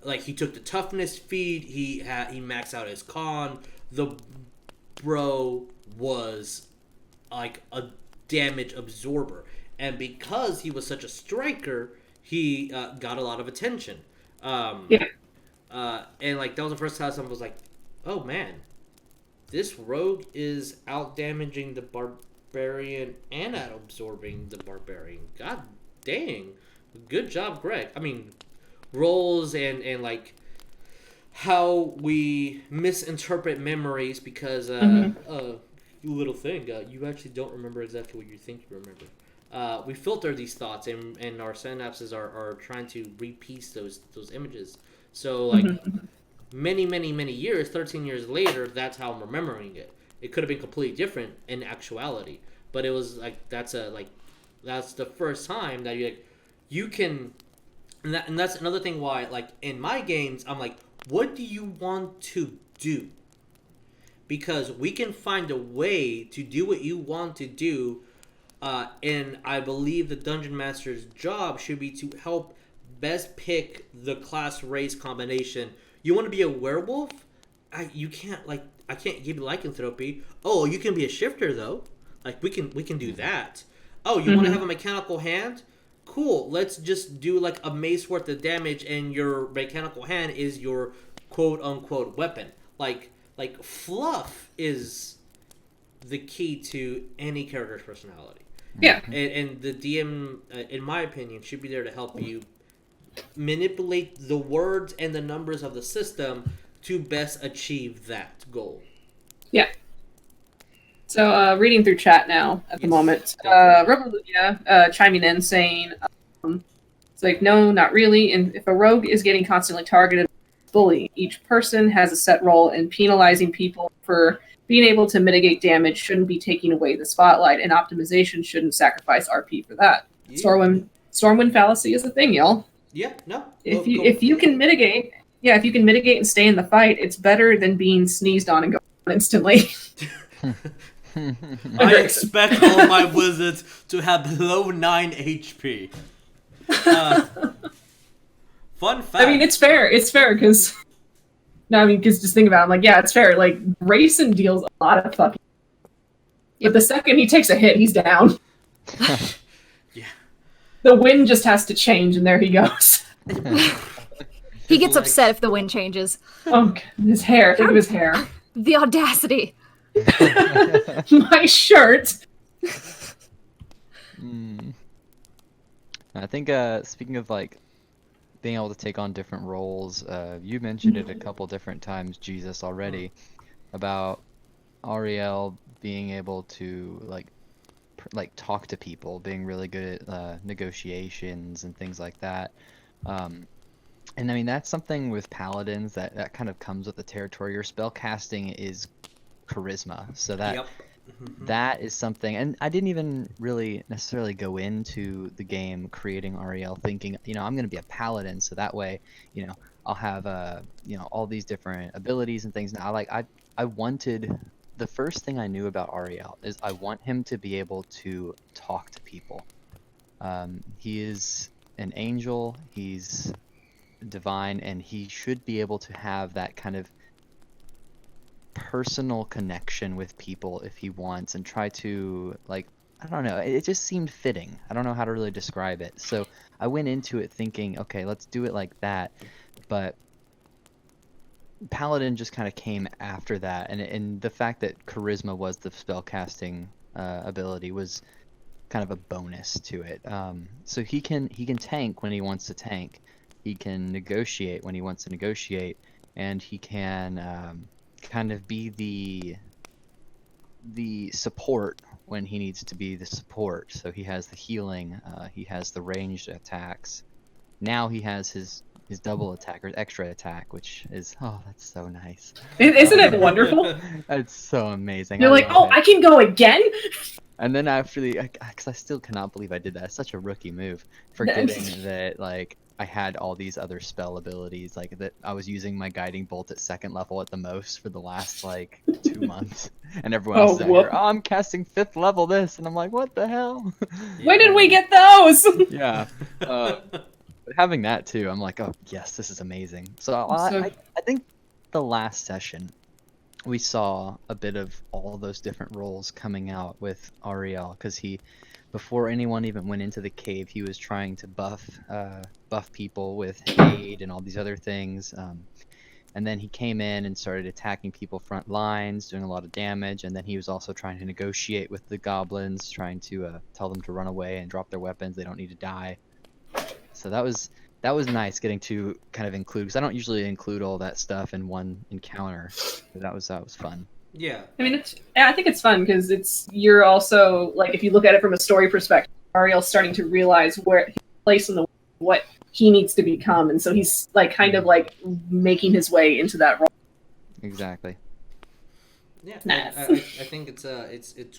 A: like, he took the toughness feed. He maxed out his con. The bro was like a damage absorber. And because he was such a striker, he got a lot of attention. And like, that was the first time someone was like, "Oh man, this rogue is out damaging the barbarian and out absorbing the barbarian. God dang, good job, Greg." I mean, roles and like how we misinterpret memories because you little thing, you actually don't remember exactly what you think you remember. We filter these thoughts, and our synapses are trying to repiece those images. So like many years, 13 years later, that's how I'm remembering it. It could have been completely different in actuality, but it was like that's the first time that you can, and that's another thing why, like, in my games I'm like, what do you want to do? Because we can find a way to do what you want to do. And I believe the Dungeon Master's job should be to help best pick the class race combination. You want to be a werewolf? I can't give you lycanthropy. Oh, you can be a shifter though. Like, we can do that. Oh, you want to have a mechanical hand? Cool. Let's just do like a mace worth of damage, and your mechanical hand is your quote unquote weapon. Like fluff is the key to any character's personality.
B: Yeah.
A: And the DM, in my opinion, should be there to help you manipulate the words and the numbers of the system to best achieve that goal.
B: Yeah. So, reading through chat now at the moment. Revolutia chiming in saying, it's like, no, not really. And if a rogue is getting constantly targeted, bully, each person has a set role, and penalizing people for being able to mitigate damage shouldn't be taking away the spotlight, and optimization shouldn't sacrifice RP for that.
A: Yeah.
B: Stormwind fallacy is a thing, y'all.
A: Yeah, no.
B: If you can mitigate and stay in the fight, it's better than being sneezed on and go instantly.
A: I expect all my wizards to have below 9 HP. Fun fact.
B: I mean, it's fair. It's fair because. No, I mean, because just think about it. I'm like, yeah, it's fair. Like, Grayson deals a lot of fucking. But the second he takes a hit, he's down.
A: Yeah.
B: The wind just has to change, and there he goes.
G: He gets upset if the wind changes.
B: Oh, his hair. Think of his hair.
G: The audacity.
B: My shirt.
E: I think, speaking of, like, being able to take on different roles, you mentioned it a couple different times, Jesus, already, about Ariel being able to, like talk to people, being really good at negotiations and things like that. And I mean, that's something with paladins that kind of comes with the territory. Your spell casting is charisma, so that that is something. And I didn't even really necessarily go into the game creating Ariel thinking, I'm going to be a paladin, so that way, I'll have all these different abilities and things. Now, I wanted, the first thing I knew about Ariel is I want him to be able to talk to people. He is an angel, he's divine, and he should be able to have that kind of personal connection with people if he wants, and try to, like, I don't know, it just seemed fitting. I don't know how to really describe it. So I went into it thinking, okay, let's do it like that. But Paladin just kind of came after that, and the fact that Charisma was the spellcasting ability was kind of a bonus to it. So he can tank when he wants to tank. He can negotiate when he wants to negotiate, and he can kind of be the support when he needs to be the support. So he has the healing, he has the ranged attacks. Now he has his double attack or extra attack, which is, oh, that's so nice.
F: Isn't it wonderful?
E: It's so amazing.
F: You're like,
E: love
F: oh,
E: it.
F: I can go again?
E: And then after because I still cannot believe I did that. It's such a rookie move, forgetting that like I had all these other spell abilities, like that I was using my guiding bolt at 2nd level at the most for the last like 2 months, and everyone else is out
F: whoop.
E: here, oh, I'm casting 5th level this, and I'm like, what the hell?
F: When did we get those?
E: Yeah. But having that too, I'm like, oh yes, this is amazing. So I think the last session we saw a bit of all those different roles coming out with Ariel, because before anyone even went into the cave, he was trying to buff people with aid and all these other things. And then he came in and started attacking people front lines, doing a lot of damage. And then he was also trying to negotiate with the goblins, trying to tell them to run away and drop their weapons. They don't need to die. So that was nice getting to kind of include, because I don't usually include all that stuff in one encounter. But that was fun.
A: Yeah.
B: I mean, I think it's fun because you're also, like, if you look at it from a story perspective, Ariel's starting to realize where his place in the what he needs to become, and so he's like kind of like making his way into that role.
E: Exactly.
A: Yeah,
B: Nice.
A: I think it's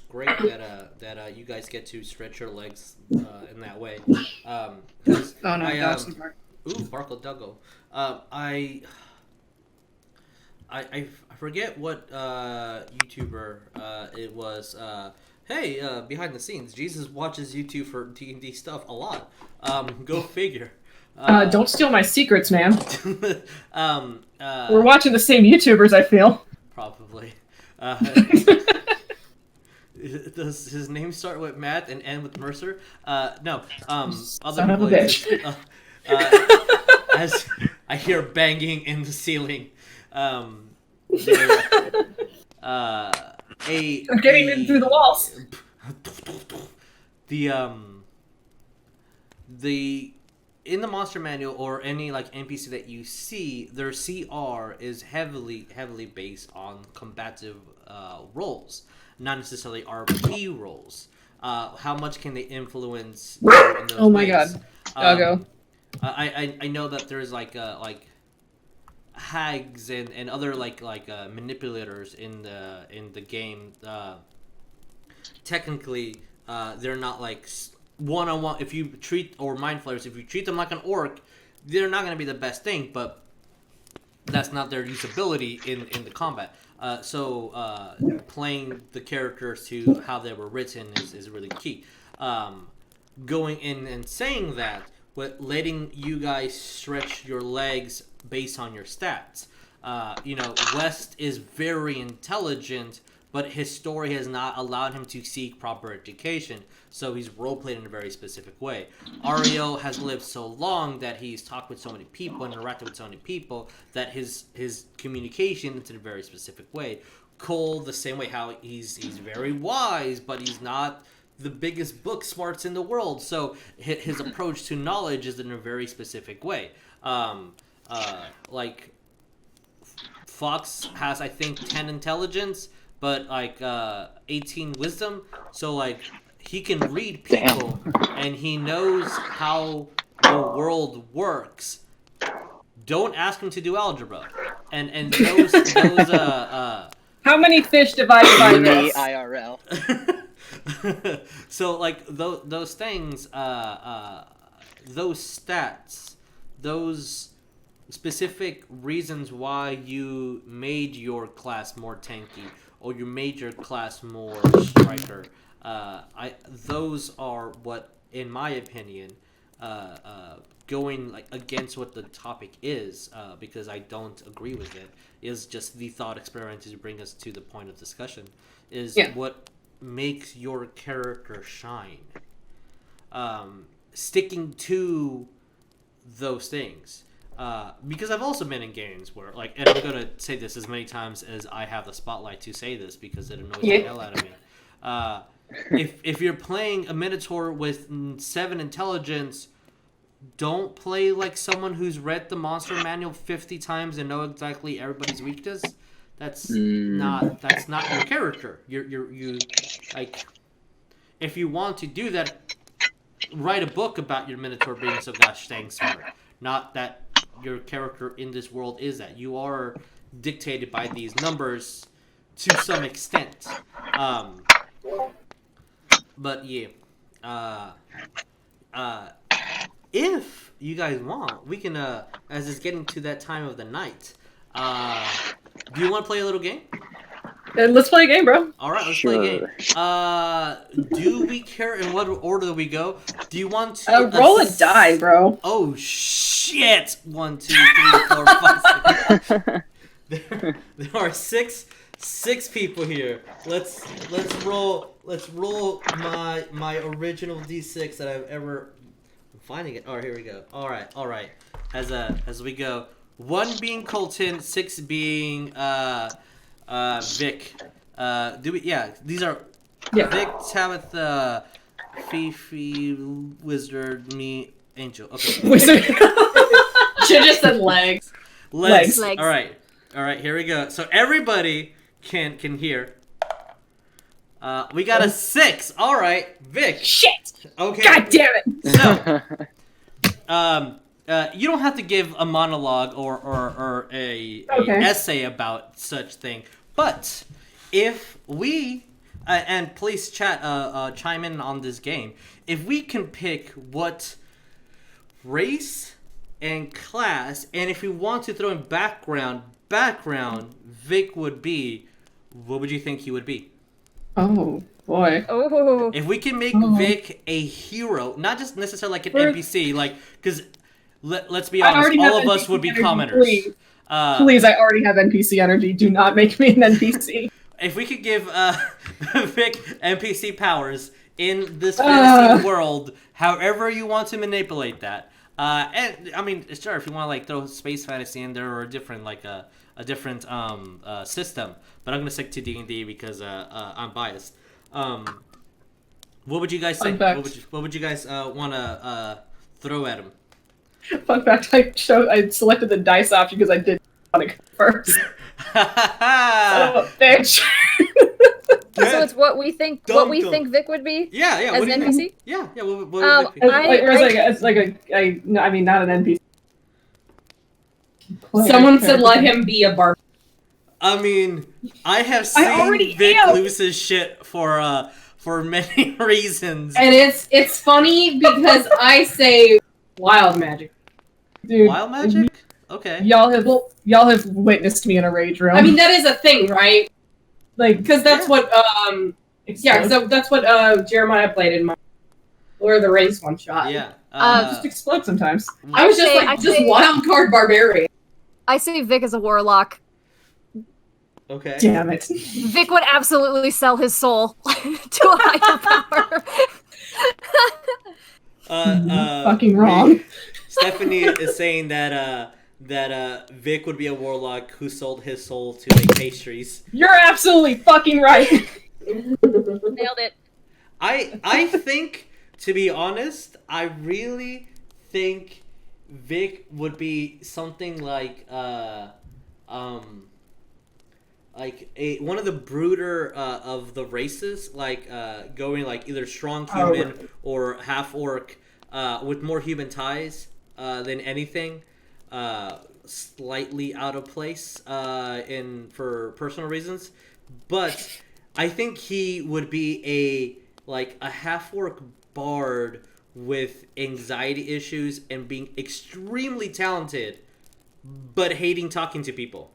A: great that you guys get to stretch your legs in that way. 'Cause
F: Oh no,
A: I,
F: Mark.
A: Ooh, Barkle Duggo. I forget what YouTuber it was. Hey, behind the scenes, Jesus watches YouTube for D&D stuff a lot. Go figure.
B: Don't steal my secrets, man.
A: We're
B: We're watching the same YouTubers, I feel.
A: probably. Does his name start with Matt and end with Mercer? No. Other
B: Son of a
A: places.
B: bitch.
A: As I hear banging in the ceiling.
B: I'm getting in through the walls.
A: The in the monster manual or any like NPC that you see, their CR is heavily based on combative roles, not necessarily RP roles. How much can they influence you in those
B: Oh my
A: ways?
B: god. Doggo.
A: I know that there's like hags and other like manipulators in the game. Technically, they're not like one-on-one. If you treat or mind flayers, if you treat them like an orc, they're not going to be the best thing. But that's not their usability in the combat. So playing the characters to how they were written is really key. Going in and saying that, but letting you guys stretch your legs based on your stats. West is very intelligent, but his story has not allowed him to seek proper education, so he's role-played in a very specific way. Ariel has lived so long that he's talked with so many people and interacted with so many people that his communication is in a very specific way. Cole, the same way, how he's very wise, but he's not the biggest book smarts in the world, so his approach to knowledge is in a very specific way. Like Fox has, I think, 10 intelligence, but like 18 wisdom, so like he can read people and he knows how the world works. Don't ask him to do algebra, and those
B: How many fish divided by
E: Me
B: this?
E: IRL.
A: So like those things, those stats, those specific reasons why you made your class more tanky or you made your class more striker, those are what, in my opinion, going like against what the topic is, because I don't agree with it, is just the thought experiment to bring us to the point of discussion, is what makes your character shine. Sticking to those things. Because I've also been in games where, like, and I'm going to say this as many times as I have the spotlight to say this because it annoys the hell out of me. If you're playing a Minotaur with 7 intelligence, don't play like someone who's read the monster manual 50 times and know exactly everybody's weakness. That's not your character. You like, if you want to do that, write a book about your Minotaur being so gosh dang smart. Not that your character in this world is that. You are dictated by these numbers to some extent. But yeah. If you guys want, we can, as it's getting to that time of the night, do you want to play a little game?
B: Let's play a game, bro.
A: All right, let's play a game. Do we care in what order do we go? Do you want to
B: roll a die, bro?
A: Oh shit! 1, 2, 3, 4, 5, 6. There are six people here. Let's roll. Let's roll my original D6 that I've ever. I'm finding it. Oh, here we go. All right. As we go. 1 being Colton, 6 being Vic. Do we? Yeah, these are Vic, Tabitha, Fifi, Wizard, me, Angel. Okay.
C: Wizard. Should just said legs.
A: Legs. All right. Here we go. So everybody can hear. We got a 6. All right, Vic.
B: Shit.
A: Okay.
B: God damn it.
A: So, you don't have to give a monologue or a essay about such thing. But if we and please chat chime in on this game. If we can pick what race and class, and if we want to throw in background Vic would be, what would you think he would be?
B: Oh boy.
G: Oh.
A: If we can make Vic a hero, not just necessarily like an NPC, like because let's be honest, all of us would be commoners.
B: Please. Please, I already have NPC energy. Do not make me an NPC.
A: If we could give Vic NPC powers in this fantasy world, however you want to manipulate that, and I mean, sure, if you want to like throw space fantasy in there or a different different system, but I'm gonna stick to D&D because I'm biased. What would you guys say? What would you guys want to throw at him?
B: Fun fact: I selected the dice option because I didn't want to go first. Son of a bitch.
G: So it's what we think. What we think Vic would be.
A: Yeah.
G: As an NPC.
A: Yeah. What would Vic be?
B: I mean, not an NPC.
C: Someone said let him be a bar.
A: I mean, I have seen Vic lose his shit for many reasons.
C: And it's funny because I say wild magic.
B: Dude,
A: wild magic? Okay.
B: Y'all have witnessed me in a rage room.
C: I mean, that is a thing, right?
B: Like,
C: because that's what that's what Jeremiah played in my Lord of the Rings one shot.
A: Yeah.
B: Just explode sometimes.
C: I was just wild card barbarian.
G: I see Vic as a warlock.
A: Okay.
B: Damn it.
G: Vic would absolutely sell his soul to a higher power.
B: Fucking wrong.
A: Stephanie is saying that Vic would be a warlock who sold his soul to make pastries.
B: You're absolutely fucking right.
G: Nailed it.
A: I think, to be honest, I really think Vic would be something like one of the brooder of the races, like going like either strong human or half orc with more human ties than anything. Slightly out of place for personal reasons, but I think he would be a half orc bard with anxiety issues and being extremely talented, but hating talking to people.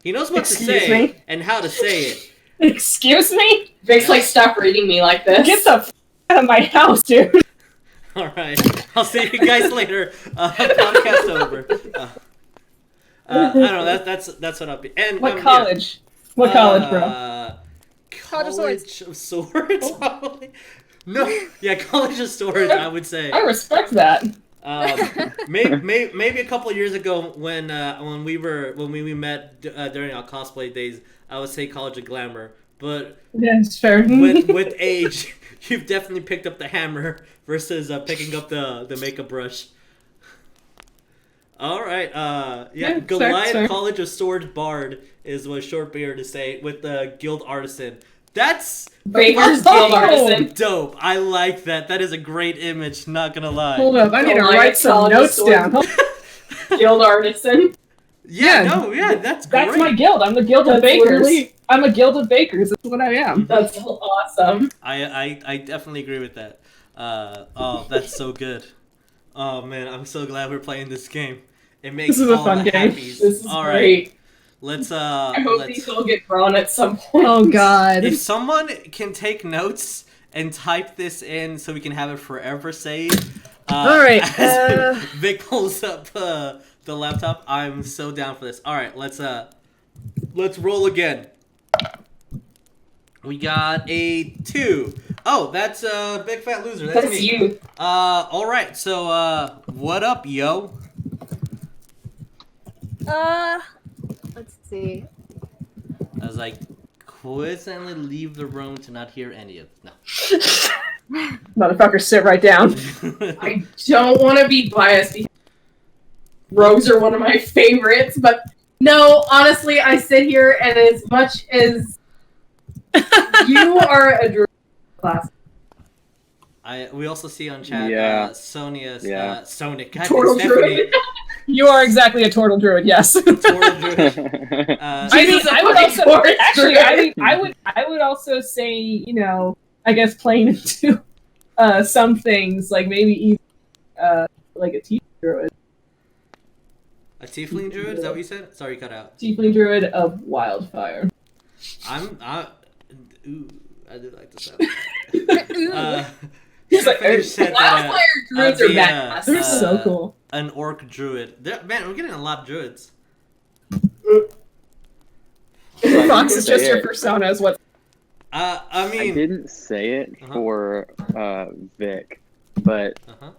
A: He knows what to say and how to say it.
B: Excuse me?
C: Vic's like, stop reading me like this.
B: Get the f*** out of my house, dude.
A: All right. I'll see you guys later. Podcast over. I don't know. That's what I'll be. And
B: What college? What college, bro?
A: College of Swords, probably. No, yeah, College of Swords. I would say.
B: I respect that.
A: Maybe a couple of years ago when we met during our cosplay days, I would say College of Glamour. But
B: Yeah, it's fair.
A: with age, you've definitely picked up the hammer versus picking up the makeup brush. All right,
B: Yeah,
A: Goliath
B: fair.
A: College of Swords Bard is what Short Beard to say with the Guild Artisan. That's
C: Baker's Guild Artisan.
A: dope. I like that. That is a great image. Not gonna lie.
B: Hold up, I need to
C: Goliath
B: write some
C: College of
B: notes
C: Swords.
B: down.
C: Guild Artisan.
A: Yeah,
B: Yeah.
A: no, yeah, that's great.
B: That's my guild. I'm the guild of
C: That's
B: bakers.
C: literally-
B: I'm a guild of bakers. That's what I am.
C: That's awesome.
A: I definitely agree with that. Oh, that's so good. Oh man, I'm so glad we're playing this game. It makes
B: This is a
A: all
B: fun
A: the
B: game.
A: happies.
C: This is
A: All right,
C: great.
A: let's
C: I hope
A: let's.
C: these all get drawn at some point.
B: Oh god.
A: If someone can take notes and type this in so we can have it forever saved.
B: All right,
A: As Vic pulls up the laptop, I'm so down for this. All right, let's roll again. We got a 2. Oh, that's Big Fat Loser. That's
C: That's
A: me.
C: you.
A: All right. So, what up, yo?
G: Let's see.
A: I was like, quizzically leave the room to not hear any of. No.
B: Motherfucker, sit right down.
C: I don't want to be biased because rogues are one of my favorites, but no, honestly, I sit here and as much as you are a druid class,
A: We also see on chat
H: Yeah.
A: Sonia's
H: Yeah.
A: Sonic. God,
C: Turtle
A: Stephanie.
C: druid.
B: You are exactly a turtle druid. Yes.
A: Turtle druid.
B: I mean,
C: Jesus,
B: I would
C: fucking
B: also
C: forest
B: actually.
C: druid.
B: I would also say, you know, I guess playing into some things like maybe even like a tiefling druid.
A: A tiefling druid? Is that what you said? Sorry, you cut out.
B: Tiefling druid of wildfire.
A: Ooh, I do like the sound.
B: He's like,
A: Stephanie said that,
C: Wildfire druids are
A: the,
C: badass.
B: They're so cool.
A: an orc druid. Man, we're getting a lot of druids.
B: Fox is
H: say
B: just your
H: it.
B: persona, is what.
A: I
H: I
A: mean,
H: didn't say it
A: Uh-huh.
H: for Vic, but
A: uh-huh.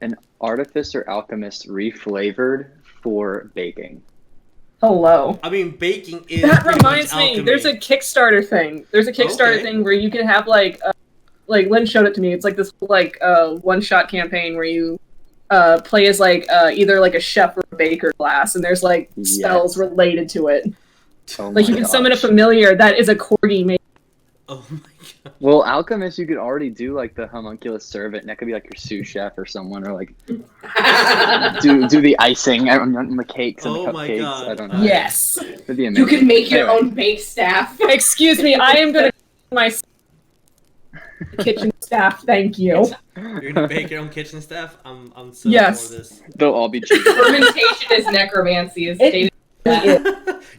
H: an artificer alchemist reflavored for baking.
B: Hello.
A: I mean, baking is
B: That
A: pretty
B: reminds
A: much
B: me.
A: alchemy.
B: There's a Kickstarter thing. There's a Kickstarter
A: Okay.
B: thing where you can have like Lynn showed it to me. It's like this like one-shot campaign where you play as like either like a chef or a baker class, and there's like spells
H: Yes.
B: related to it.
H: Oh
B: Like
H: my
B: you can summon a
H: gosh.
B: familiar that is a corgi made.
A: Oh my god.
H: Well, alchemist, you could already do like the homunculus servant, and that could be like your sous chef or someone, or like do the icing on the cakes and
A: Oh
H: the
A: my
H: cupcakes.
A: God.
H: I don't know.
B: Yes.
H: That'd be
C: You
H: amazing.
C: can make your
H: Anyway,
C: own bake staff.
B: Excuse me. I am gonna my kitchen staff. Thank you.
A: You're gonna bake your own kitchen staff? I'm so
B: Yes.
A: for this.
H: They'll all be cheap.
C: Fermentation is necromancy, is stated.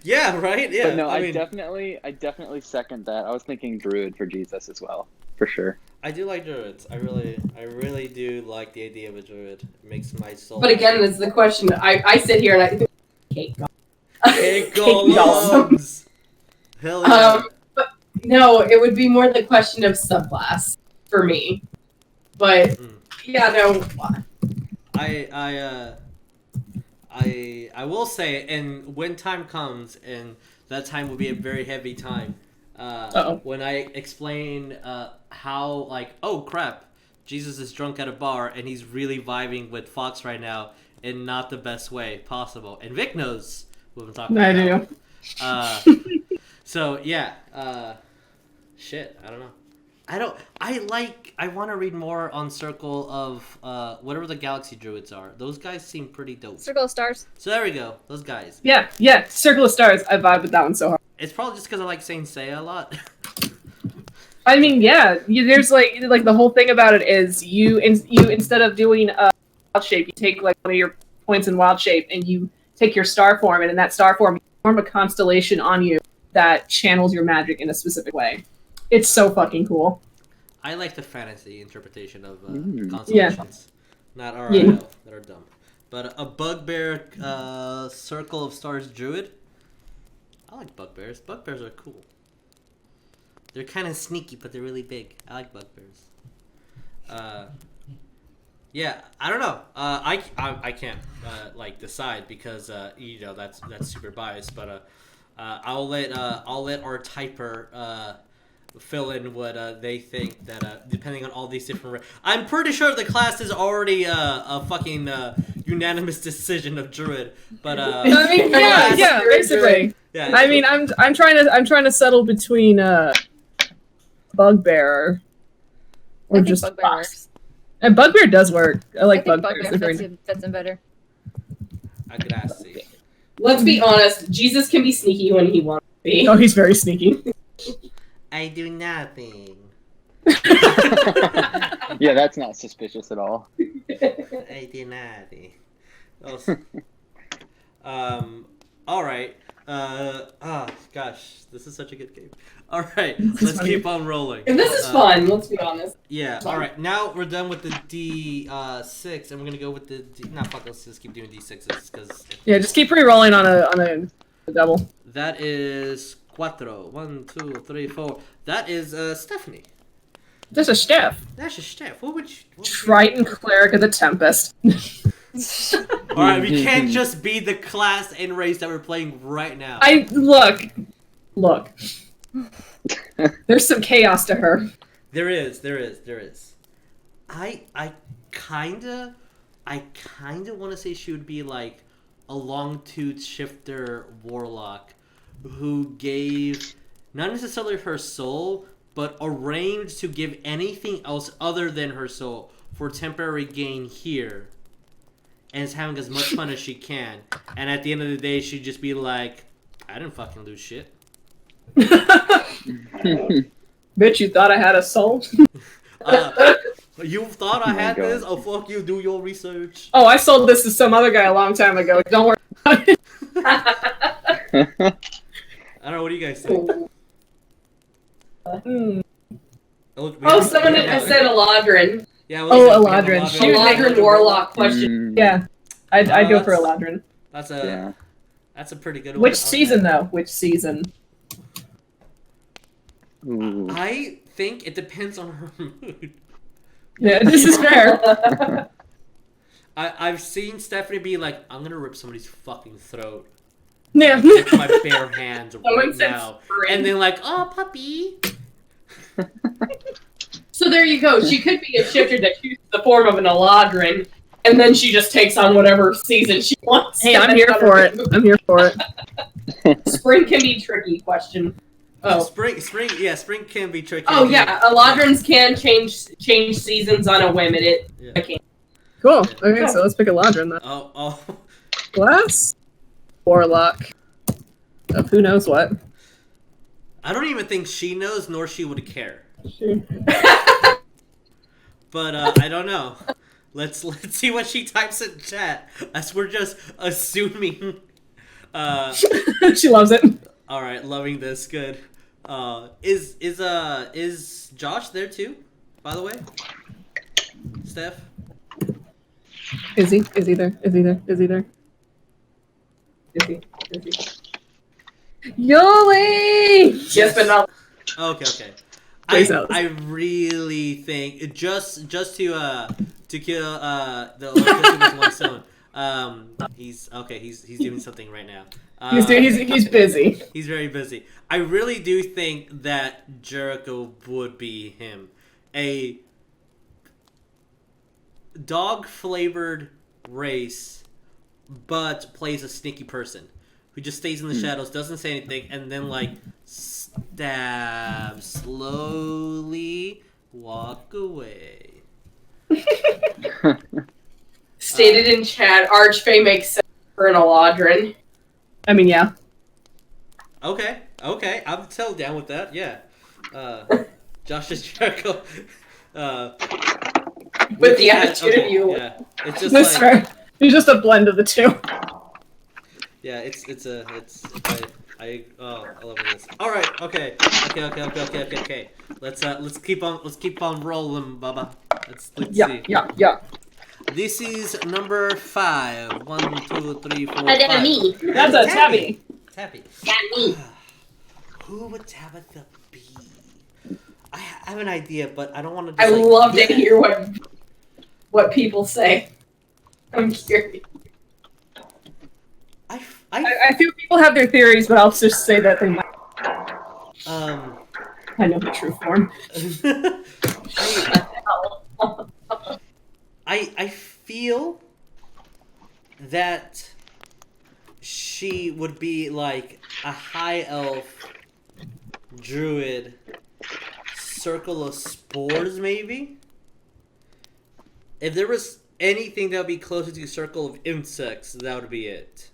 A: Yeah, right? Yeah.
H: But no,
A: I
H: I
A: mean,
H: definitely second that. I was thinking druid for Jesus as well, for sure.
A: I do like druids. I really do like the idea of a druid. It makes my soul.
C: But again, it's the question. I sit here and I think cake.
A: Hey,
C: Cake dolls.
A: golems! Hell yeah.
C: But no, it would be more the question of subclass for me. But
A: Mm.
C: yeah, no.
A: I will say, and when time comes, and that time will be a very heavy time.
B: Uh-oh.
A: When I explain how, like, oh crap, Jesus is drunk at a bar and he's really vibing with Fox right now in not the best way possible, and Vic knows what I'm talking
B: I
A: about.
B: do.
A: So yeah, shit, I don't know. I want to read more on Circle of whatever the Galaxy Druids are. Those guys seem pretty dope.
G: Circle of Stars.
A: So there we go, those guys.
B: Yeah. Circle of Stars. I vibe with that one so hard.
A: It's probably just because I like Saint Seiya a lot.
B: I mean, yeah. There's like the whole thing about it is you instead of doing wild shape, you take like one of your points in wild shape and you take your star form, and in that star form, you form a constellation on you that channels your magic in a specific way. It's so fucking cool.
A: I like the fantasy interpretation of
H: Mm.
A: constellations, not RIL
B: Yeah.
A: that are dumb. But a bugbear circle of stars druid. I like bugbears. Bugbears are cool. They're kind of sneaky, but they're really big. I like bugbears. Yeah, I don't know. I can't like decide because you know that's super biased. But I'll let our typer fill in what they think that depending on all these different. I'm pretty sure the class is already a fucking unanimous decision of druid. But
B: I mean, yeah, basically.
A: yeah,
B: I mean, I'm trying to settle between bugbear or
G: I think
B: just
G: Bugbear
B: fox.
G: works.
B: And bugbear does work. I like
G: I think
B: bugbears.
G: Bugbear
B: They're
G: fits in better.
A: I could ask see.
C: Let's be honest. Jesus can be sneaky when he wants to be.
B: Oh, he's very sneaky.
A: I do nothing.
H: Yeah, that's not suspicious at all.
A: I do nothing. All right. Oh gosh, this is such a good game. All right, let's keep on rolling.
C: And this is fun. Let's be honest.
A: Yeah. All right. Now we're done with the D6, and we're gonna go with the D. Nah, fuck. Let's just keep doing D6s because.
B: Yeah, just keep re-rolling on a double.
A: That is cuatro. 1, 2, 3, 4. That is Stephanie.
B: Just a Steph.
A: That's a Steph. What would you?
B: Triton Cleric of the Tempest.
A: All right, we can't just be the class and race that we're playing right now.
B: Look. There's some chaos to her.
A: There is. I kinda want to say she would be like a long-tooth shifter warlock who gave not necessarily her soul, but arranged to give anything else other than her soul for temporary gain here, and is having as much fun as she can. And at the end of the day, she'd just be like, I didn't fucking lose shit.
B: Bitch, you thought I had a soul?
A: You thought I
H: my
A: had
H: God.
A: this? Oh, fuck you, do your research.
B: Oh, I sold this to some other guy a long time ago. Don't worry about it.
A: I don't know, what do you guys think?
C: Oh, someone has said Eladrin.
A: Yeah,
B: Eladrin.
C: Eladrin Warlock question.
H: Mm,
B: Yeah, I'd go for
A: that's-
B: Eladrin.
A: That's
H: yeah.
A: a pretty good one.
B: Which season, though? Which season?
H: Ooh.
A: I think it depends on her mood.
B: Yeah, this is fair.
A: I've seen Stephanie be like, I'm gonna rip somebody's fucking throat
B: Yeah.
A: with my bare hands
C: Someone
A: right
C: said
A: now.
C: spring.
A: And then like, oh, puppy.
C: So there you go. She could be a shifter that chooses the form of an Eladrin, and then she just takes on whatever season she wants.
B: Hey, I'm here for it. I'm here for it.
C: Spring can be tricky. Question. Oh.
A: Spring can be tricky.
C: Oh yeah, Eladrins can change seasons on a whim.
A: Yeah.
C: I can't.
B: Cool. Okay, so let's pick Eladrin then.
A: Oh.
B: Glass Warlock of who knows what.
A: I don't even think she knows, nor she would care.
B: Sure.
A: But I don't know. Let's see what she types in chat, as we're just assuming.
B: She loves it.
A: All right, loving this. Good. Is Josh there too? By the way, Steph.
B: Is he there? Is he there? Yoli!
C: Yes, but not.
A: Okay.
B: Plays out.
A: I really think just to kill the electricity with one stone. He's doing something right now.
B: He's busy.
A: He's very busy. I really do think that Jericho would be him. A dog-flavored race, but plays a sneaky person who just stays in the shadows, doesn't say anything, and then like stab, slowly walk away.
C: Stated in chat, Archfey makes sense for an Eladrin.
B: I mean, yeah.
A: Okay, I'm totally down with that. Yeah, Josh is Jericho.
C: With the attitude of you.
A: Yeah, it's just
B: That's
A: like
B: fair. He's just a blend of the two.
A: yeah, it's I love this. All right, okay. Let's keep on rolling, Bubba. Let's see.
B: Yeah.
A: This is number 5. 1, 2, 3, 4,
C: And then
A: 5.
C: me.
B: That's a tabby.
A: Tappy.
C: Me.
A: Who would Tabitha be? I have an idea, but I don't want to.
C: I love to hear what people say. I'm curious.
B: I feel people have their theories, but I'll just say that they might. I know the true form.
A: I feel that she would be like a high elf druid circle of spores, maybe. If there was anything that would be closer to a circle of insects, that would be it.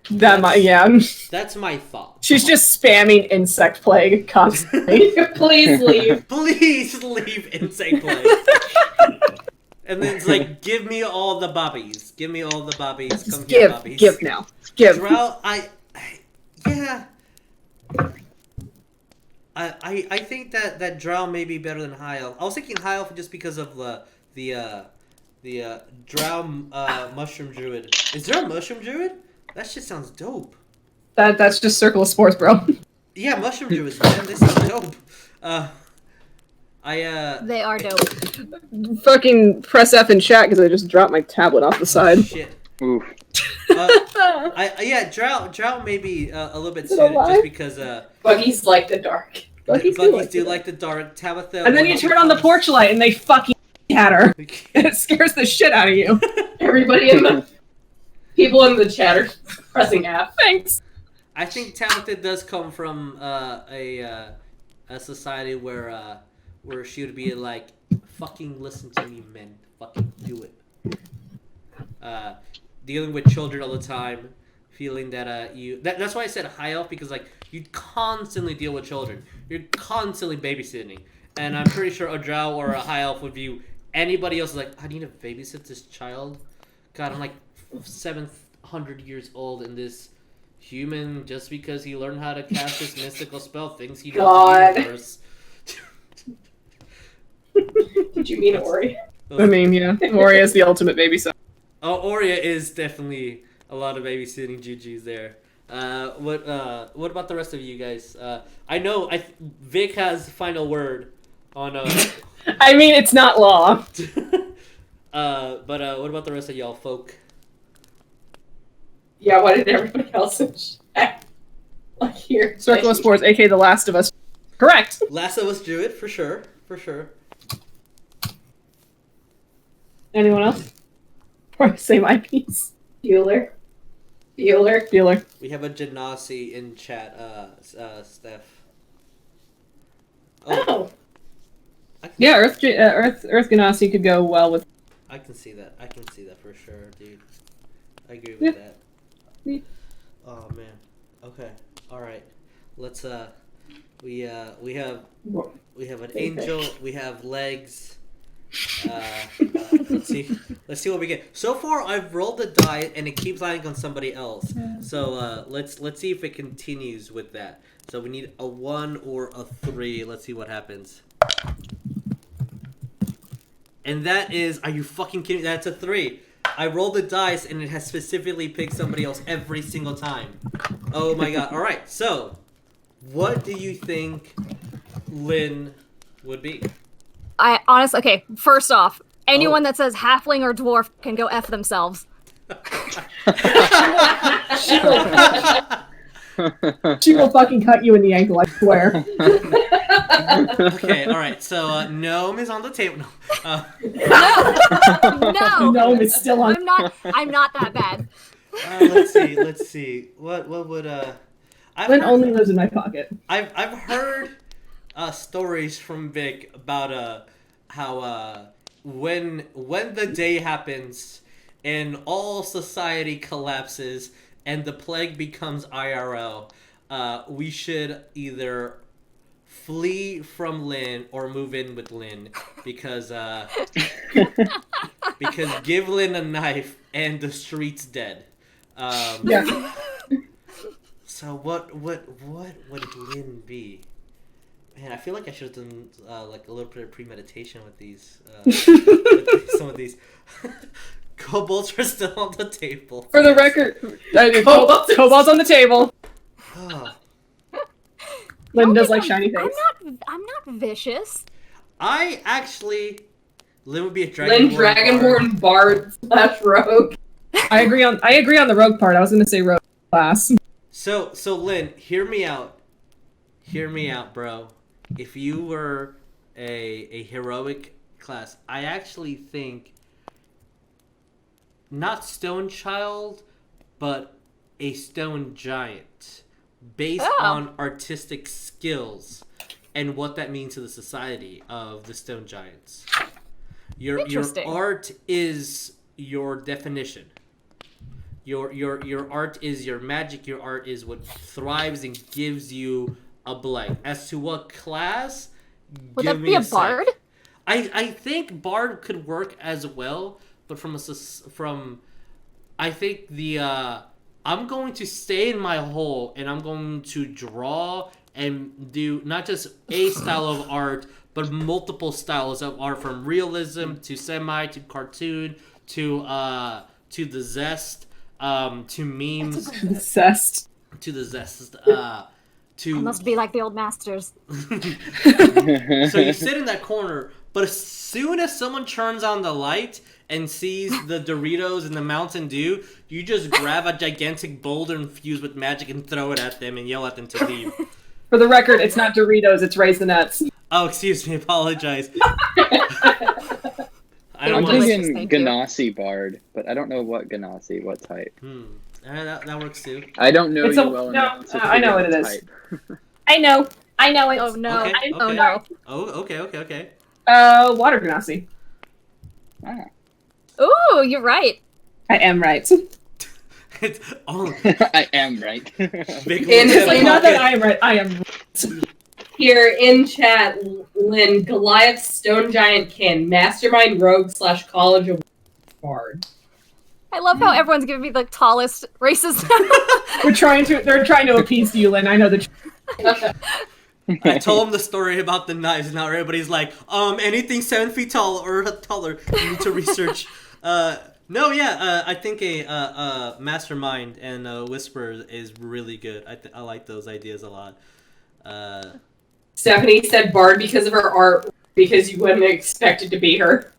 B: That's
A: my thought.
B: She's just spamming insect plague constantly.
C: Please leave.
A: Please leave insect plague. And then it's like, give me all the bobbies. Give me all the bobbies. Come here, bobbies.
B: Give now. Give.
A: Drow, yeah. I think that Drow may be better than High Elf. I was thinking High Elf just because of the Drow mushroom druid. Is there a mushroom druid? That shit sounds dope.
B: That's just circle of spores, bro.
A: Yeah, mushroom druids, man. They sound dope.
G: They are dope.
B: Fucking press F in chat because I just dropped my tablet off the side.
A: Shit.
H: Oof.
A: Drow may be a little bit
B: Is it
A: suited
B: alive?
A: just because
C: Buggies like the dark.
B: Buggies
A: do like the dark. Tabitha.
B: And then you turn on the porch light and they fucking at her. And it scares the shit out of you.
C: Everybody in the people in the chat are pressing F.
B: Thanks.
A: I think Tabitha does come from a society where she would be like, fucking listen to me, men. Fucking do it. Dealing with children all the time, feeling that that's why I said high elf, because like you constantly deal with children. You're constantly babysitting. And I'm pretty sure a drow or a high elf would view anybody else as like, I need to babysit this child. God, I'm like 700 years old and this human, just because he learned how to cast this mystical spell, thinks he knows the universe.
C: Did you mean Ori?
B: I mean, yeah. Ori is the ultimate babysitter.
A: Oh, Oria is definitely a lot of babysitting GGs there. What about the rest of you guys? I know Vic has final word on.
B: I mean, it's not law.
A: But what about the rest of y'all folk?
C: Yeah, why did everybody else in chat like here?
B: Circle of Spores, aka The Last of Us. Correct.
A: Last of Us Druid, for sure.
B: Anyone else? Or say my piece.
C: Bueller.
A: We have a Genasi in chat, Steph.
C: Oh.
B: Yeah, Earth Ganassi could go well with.
A: I can see that for sure, dude. I agree with that.
B: Yeah.
A: Oh man. Okay. All right. Let's we have an angel. We have legs. Let's see what we get. So far, I've rolled the die and it keeps landing on somebody else. So let's see if it continues with that. So we need a 1 or a 3. Let's see what happens. And that is, are you fucking kidding me? That's a 3. I rolled the dice and it has specifically picked somebody else every single time. Oh my god. Alright, so what do you think Lynn would be?
G: I honestly, okay, first off, anyone that says halfling or dwarf can go F themselves.
B: She will fucking cut you in the ankle, I swear.
A: Okay, alright, so gnome is on the table.
G: No!
B: Gnome is still on.
G: I'm not that bad.
A: Let's see. What would
B: Lynn only lives in my pocket.
A: I've heard stories from Vic about how when the day happens and all society collapses and the plague becomes IRL, we should either flee from Lynn or move in with Lynn because give Lynn a knife and the street's dead.
B: Yeah.
A: So what would Lynn be? Man, I feel like I should have done like a little bit of premeditation with these. With some of these. Kobolds are still on the table.
B: For the record, Cobalt's on the table.
A: Oh.
B: Lynn does
G: think
B: like shiny things.
G: I'm not vicious.
A: I actually, Lynn would be a
C: Lynn
A: Dragonborn.
C: Dragonborn Bard / Rogue.
B: I agree on the rogue part. I was gonna say rogue class.
A: So Lynn, hear me out. Hear me out, bro. If you were a heroic class, I actually think not Stone Child, but a Stone Giant, based on artistic skills and what that means to the society of the Stone Giants. Your art is your definition. Your art is your magic. Your art is what thrives and gives you a blight. As to what class,
G: Would that be a bard?
A: I think bard could work as well, but I think the I'm going to stay in my hole and I'm going to draw and do not just a style of art, but multiple styles of art, from realism to semi to cartoon to the zest, to memes,
B: The zest.
A: to the zest,
G: I must be like the old masters.
A: So you sit in that corner, but as soon as someone turns on the light and sees the Doritos and the Mountain Dew, you just grab a gigantic boulder infused with magic and throw it at them and yell at them to leave.
B: For the record, it's not Doritos, it's Raisinets.
A: Oh, excuse me, apologize. I
H: I'm
A: don't want
H: thinking
G: Thank you.
H: Ganassi Bard, but I don't know what Ganassi, what type.
A: that works too.
H: I don't know
B: It's
H: you
B: a-
H: well
B: no,
H: enough to
B: I know
H: figure
B: what it
H: the
B: is.
H: type.
B: I know it.
G: Oh no!
A: Okay,
G: I don't
A: okay.
G: know.
A: Oh, okay.
B: Water Ganassi.
H: Ah.
G: Ooh, you're right.
B: I am right.
A: It's all
H: I am right.
A: big
C: And
A: lip
C: it's
B: Not that
A: pocket.
B: I am right. I am right.
C: Here in chat, Lynn, Goliath Stone Giant can Mastermind Rogue / College of Bard.
G: I love how everyone's giving me the tallest races.
B: They're trying to appease you, Lynn. I know the
A: I told him the story about the knives, and now everybody's like, anything 7 feet tall or taller, you need to research. I think a Mastermind and Whisper is really good. I like those ideas a lot.
C: Stephanie said Bard because of her art, because you wouldn't expect it to be her.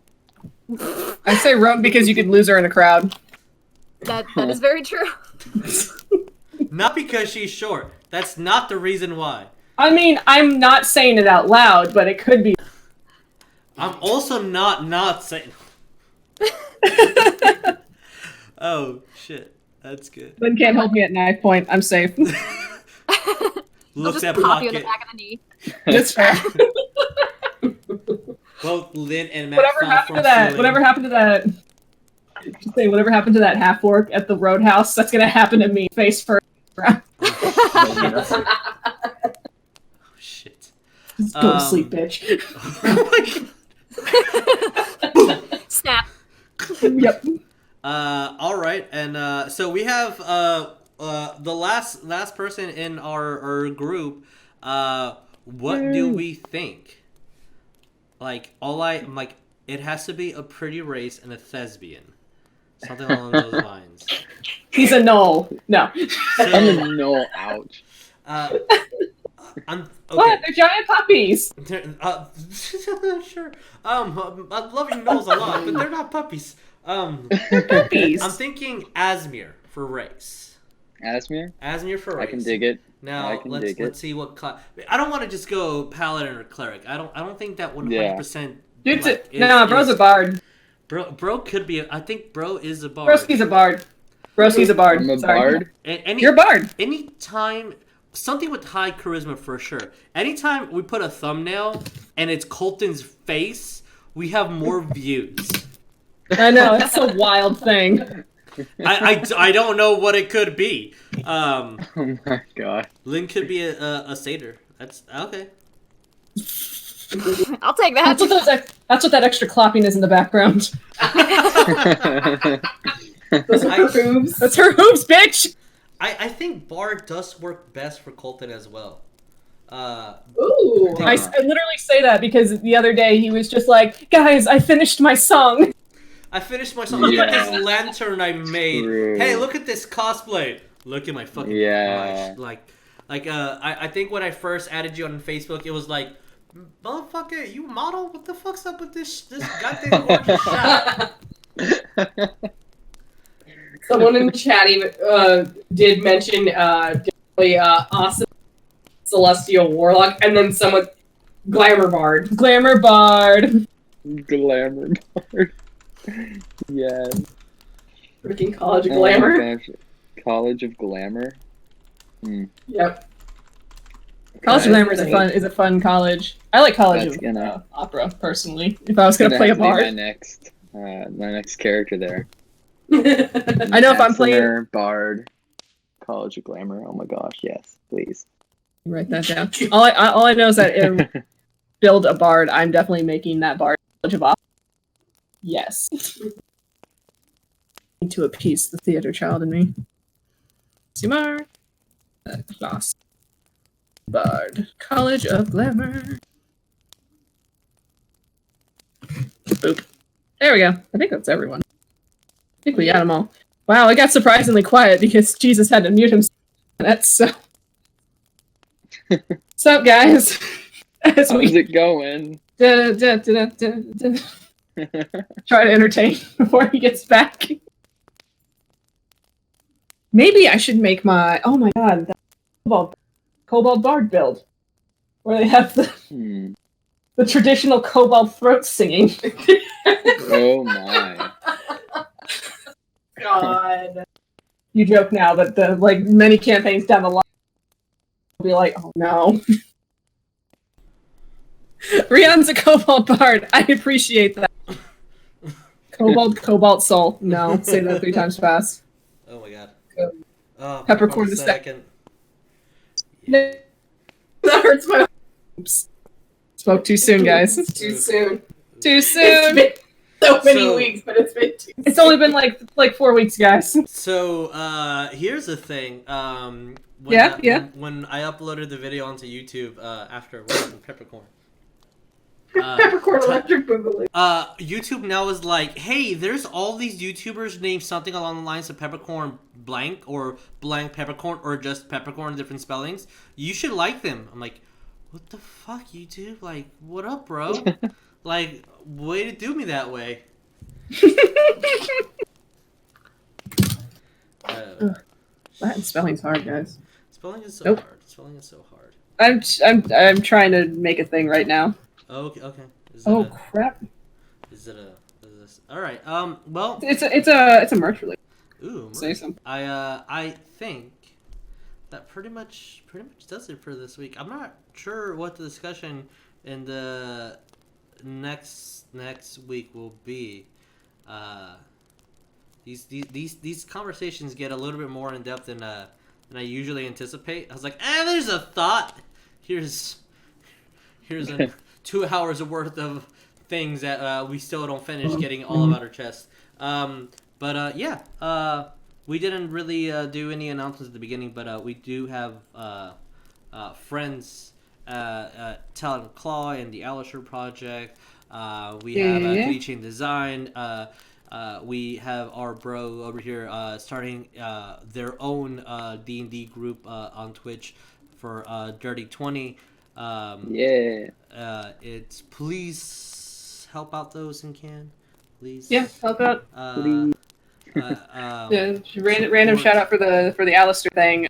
B: I say rogue because you could lose her in a crowd.
G: that is very true.
A: Not because she's short. That's not the reason why.
B: I mean, I'm not saying it out loud, but it could be.
A: I'm also not saying. Oh shit, that's good.
B: Lynn can't hold me at knife point. I'm safe.
G: I'll
A: Looks
G: just
A: at
G: pop you in the
A: pocket.
G: back of the knee.
B: That's fair.
A: Both Lynn and Matt
B: Whatever
A: fell
B: happened
A: from
B: to that?
A: ceiling.
B: Whatever happened to that? Just say whatever happened to that half orc at the roadhouse. That's gonna happen to me, face first.
A: Oh shit.
B: Just go to sleep, bitch.
A: Oh my God.
G: Snap.
B: Yep.
A: All right, and so we have the last person in our group. What do we think? Like, it has to be a pretty race and a thespian, something along those lines.
B: He's a null. No.
A: So,
H: I'm a no, ouch.
A: I'm okay.
B: What? They're giant puppies.
A: Sure. I love you gnolls a lot, but they're not puppies.
B: They're puppies.
A: I'm thinking Asmir for race.
H: Asmir?
A: Asmir for race.
H: I can dig it.
A: Now
H: I can dig
A: let's
H: it.
A: see what class. I don't want to just go paladin or cleric. I don't think that 100%.
B: Dude,
A: like,
B: bro's a bard.
A: Bro could be. I think bro is a bard.
B: Broski's a bard. Broski's a bard.
H: I'm a
B: Sorry.
H: bard.
B: You're a bard.
A: Anytime something with high charisma for sure. Anytime we put a thumbnail and it's Colton's face, we have more views.
B: I know, it's a wild thing.
A: I don't know what it could be.
H: Oh my god.
A: Lynn could be a satyr. That's okay.
G: I'll take that.
B: That's what that extra clapping is in the background.
C: Those are her hooves.
B: That's her hooves, bitch!
A: I think Bard does work best for Colton as well.
C: Ooh.
B: I literally say that because the other day he was just like, guys, I finished my song.
A: I finished my song. Look at
H: Yeah.
A: this lantern I made.
H: True.
A: Hey, look at this cosplay. Look at my fucking
H: Yeah.
A: I think when I first added you on Facebook, it was like, motherfucker, you model? What the fuck's up with this goddamn gorgeous shot?
C: Someone in the chat even did mention definitely awesome celestial warlock, and then someone glamour bard.
B: Glamour Bard.
H: Glamour Bard. Yes.
C: Freaking College of
H: Oh my
C: Glamour.
H: gosh. College of Glamour.
C: Yep.
B: College of Glamour
H: That's
B: is a fun college. I like College
H: That's
B: of
H: gonna-
B: Opera personally. If I was gonna play a
H: have to be
B: bard,
H: my next character there.
B: I know if I'm playing.
H: Master, Bard, College of Glamour. Oh my gosh, yes, please.
B: Write that down. All I know is that build a bard. I'm definitely making that bard College of Opera. Yes. Need to appease the theater child in me. Simar. Class. Bard. College of Glamour. Boop. There we go. I think that's everyone. I think we got them all. Wow, it got surprisingly quiet because Jesus had to mute himself. That's so. What's up, guys? As
H: How's
B: we
H: it going?
B: try to entertain before he gets back. Maybe I should make my. Oh my god, that Kobold Bard build, where they have the traditional Kobold throat singing.
H: Oh my.
C: God.
B: You joke now, but the many campaigns down the line will be like, oh no. Rihanna's a Kobold Bard. I appreciate that. Cobalt Soul. No, say that 3 times fast.
A: Oh my god.
B: Peppercorn
A: Peppercorn
B: the
A: second.
B: That hurts my. Oops. Spoke too soon, guys.
C: Too soon.
B: Too
C: It's
B: soon.
C: been so many
A: So-
C: weeks, but it's been too
B: It's only been like 4 weeks, guys.
A: So here's the thing. When When I uploaded the video onto YouTube after watching Peppercorn.
C: Peppercorn Electric Boogaloo.
A: YouTube now is like, hey, there's all these YouTubers named something along the lines of Peppercorn blank or blank Peppercorn or just Peppercorn, different spellings. You should like them. I'm like, what the fuck, YouTube? Like, what up, bro? Like, way to do me that way.
B: Latin spelling's hard, guys.
A: Spelling is so
B: Nope.
A: hard. Spelling is so hard.
B: I'm trying to make a thing right now.
A: Okay. Is
B: Oh
A: it
B: crap!
A: is this? All right. Well.
B: It's a merch release.
A: Ooh.
B: Say something.
A: I think that pretty much does it for this week. I'm not sure what the discussion in the next week will be. These conversations get a little bit more in depth than I usually anticipate. I was like, there's a thought. Here's 2 hours worth of things that we still don't finish getting all out our chest. We didn't really do any announcements at the beginning, but we do have friends, Talent Claw and the Alisher Project. We have Keychain Design. We have our bro over here starting their own D&D group on Twitch for Dirty 20.
H: Yeah.
A: It's please help out those who can, please.
B: Yeah, help out.
H: Please.
B: Random shout out for the Alistair thing.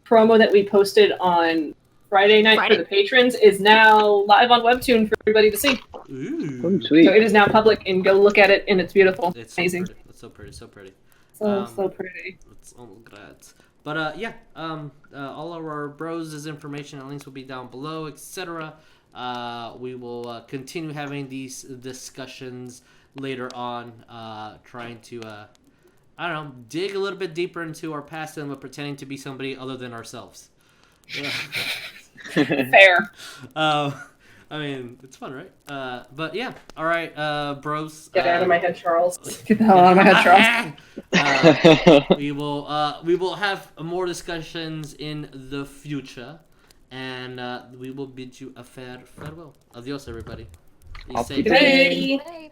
B: Promo that we posted on Friday night for the patrons is now live on Webtoon for everybody to see.
A: Ooh.
H: Oh, sweet.
B: So it is now public, and go look at it, and it's beautiful.
A: It's
B: amazing.
A: So pretty. So pretty.
B: So pretty.
A: It's great. But all of our bros' information and links will be down below, etc. We will continue having these discussions later on, trying to dig a little bit deeper into our past and pretending to be somebody other than ourselves.
B: Fair.
A: I mean, it's fun, right? But yeah, all right, bros.
C: Get out of my head, Charles.
F: Get the hell out of my head, Charles.
A: We will have more discussions in the future, and we will bid you a farewell. Adios, everybody. Be
H: I'll
A: safe.
H: keep it
C: Hey.
G: Hey.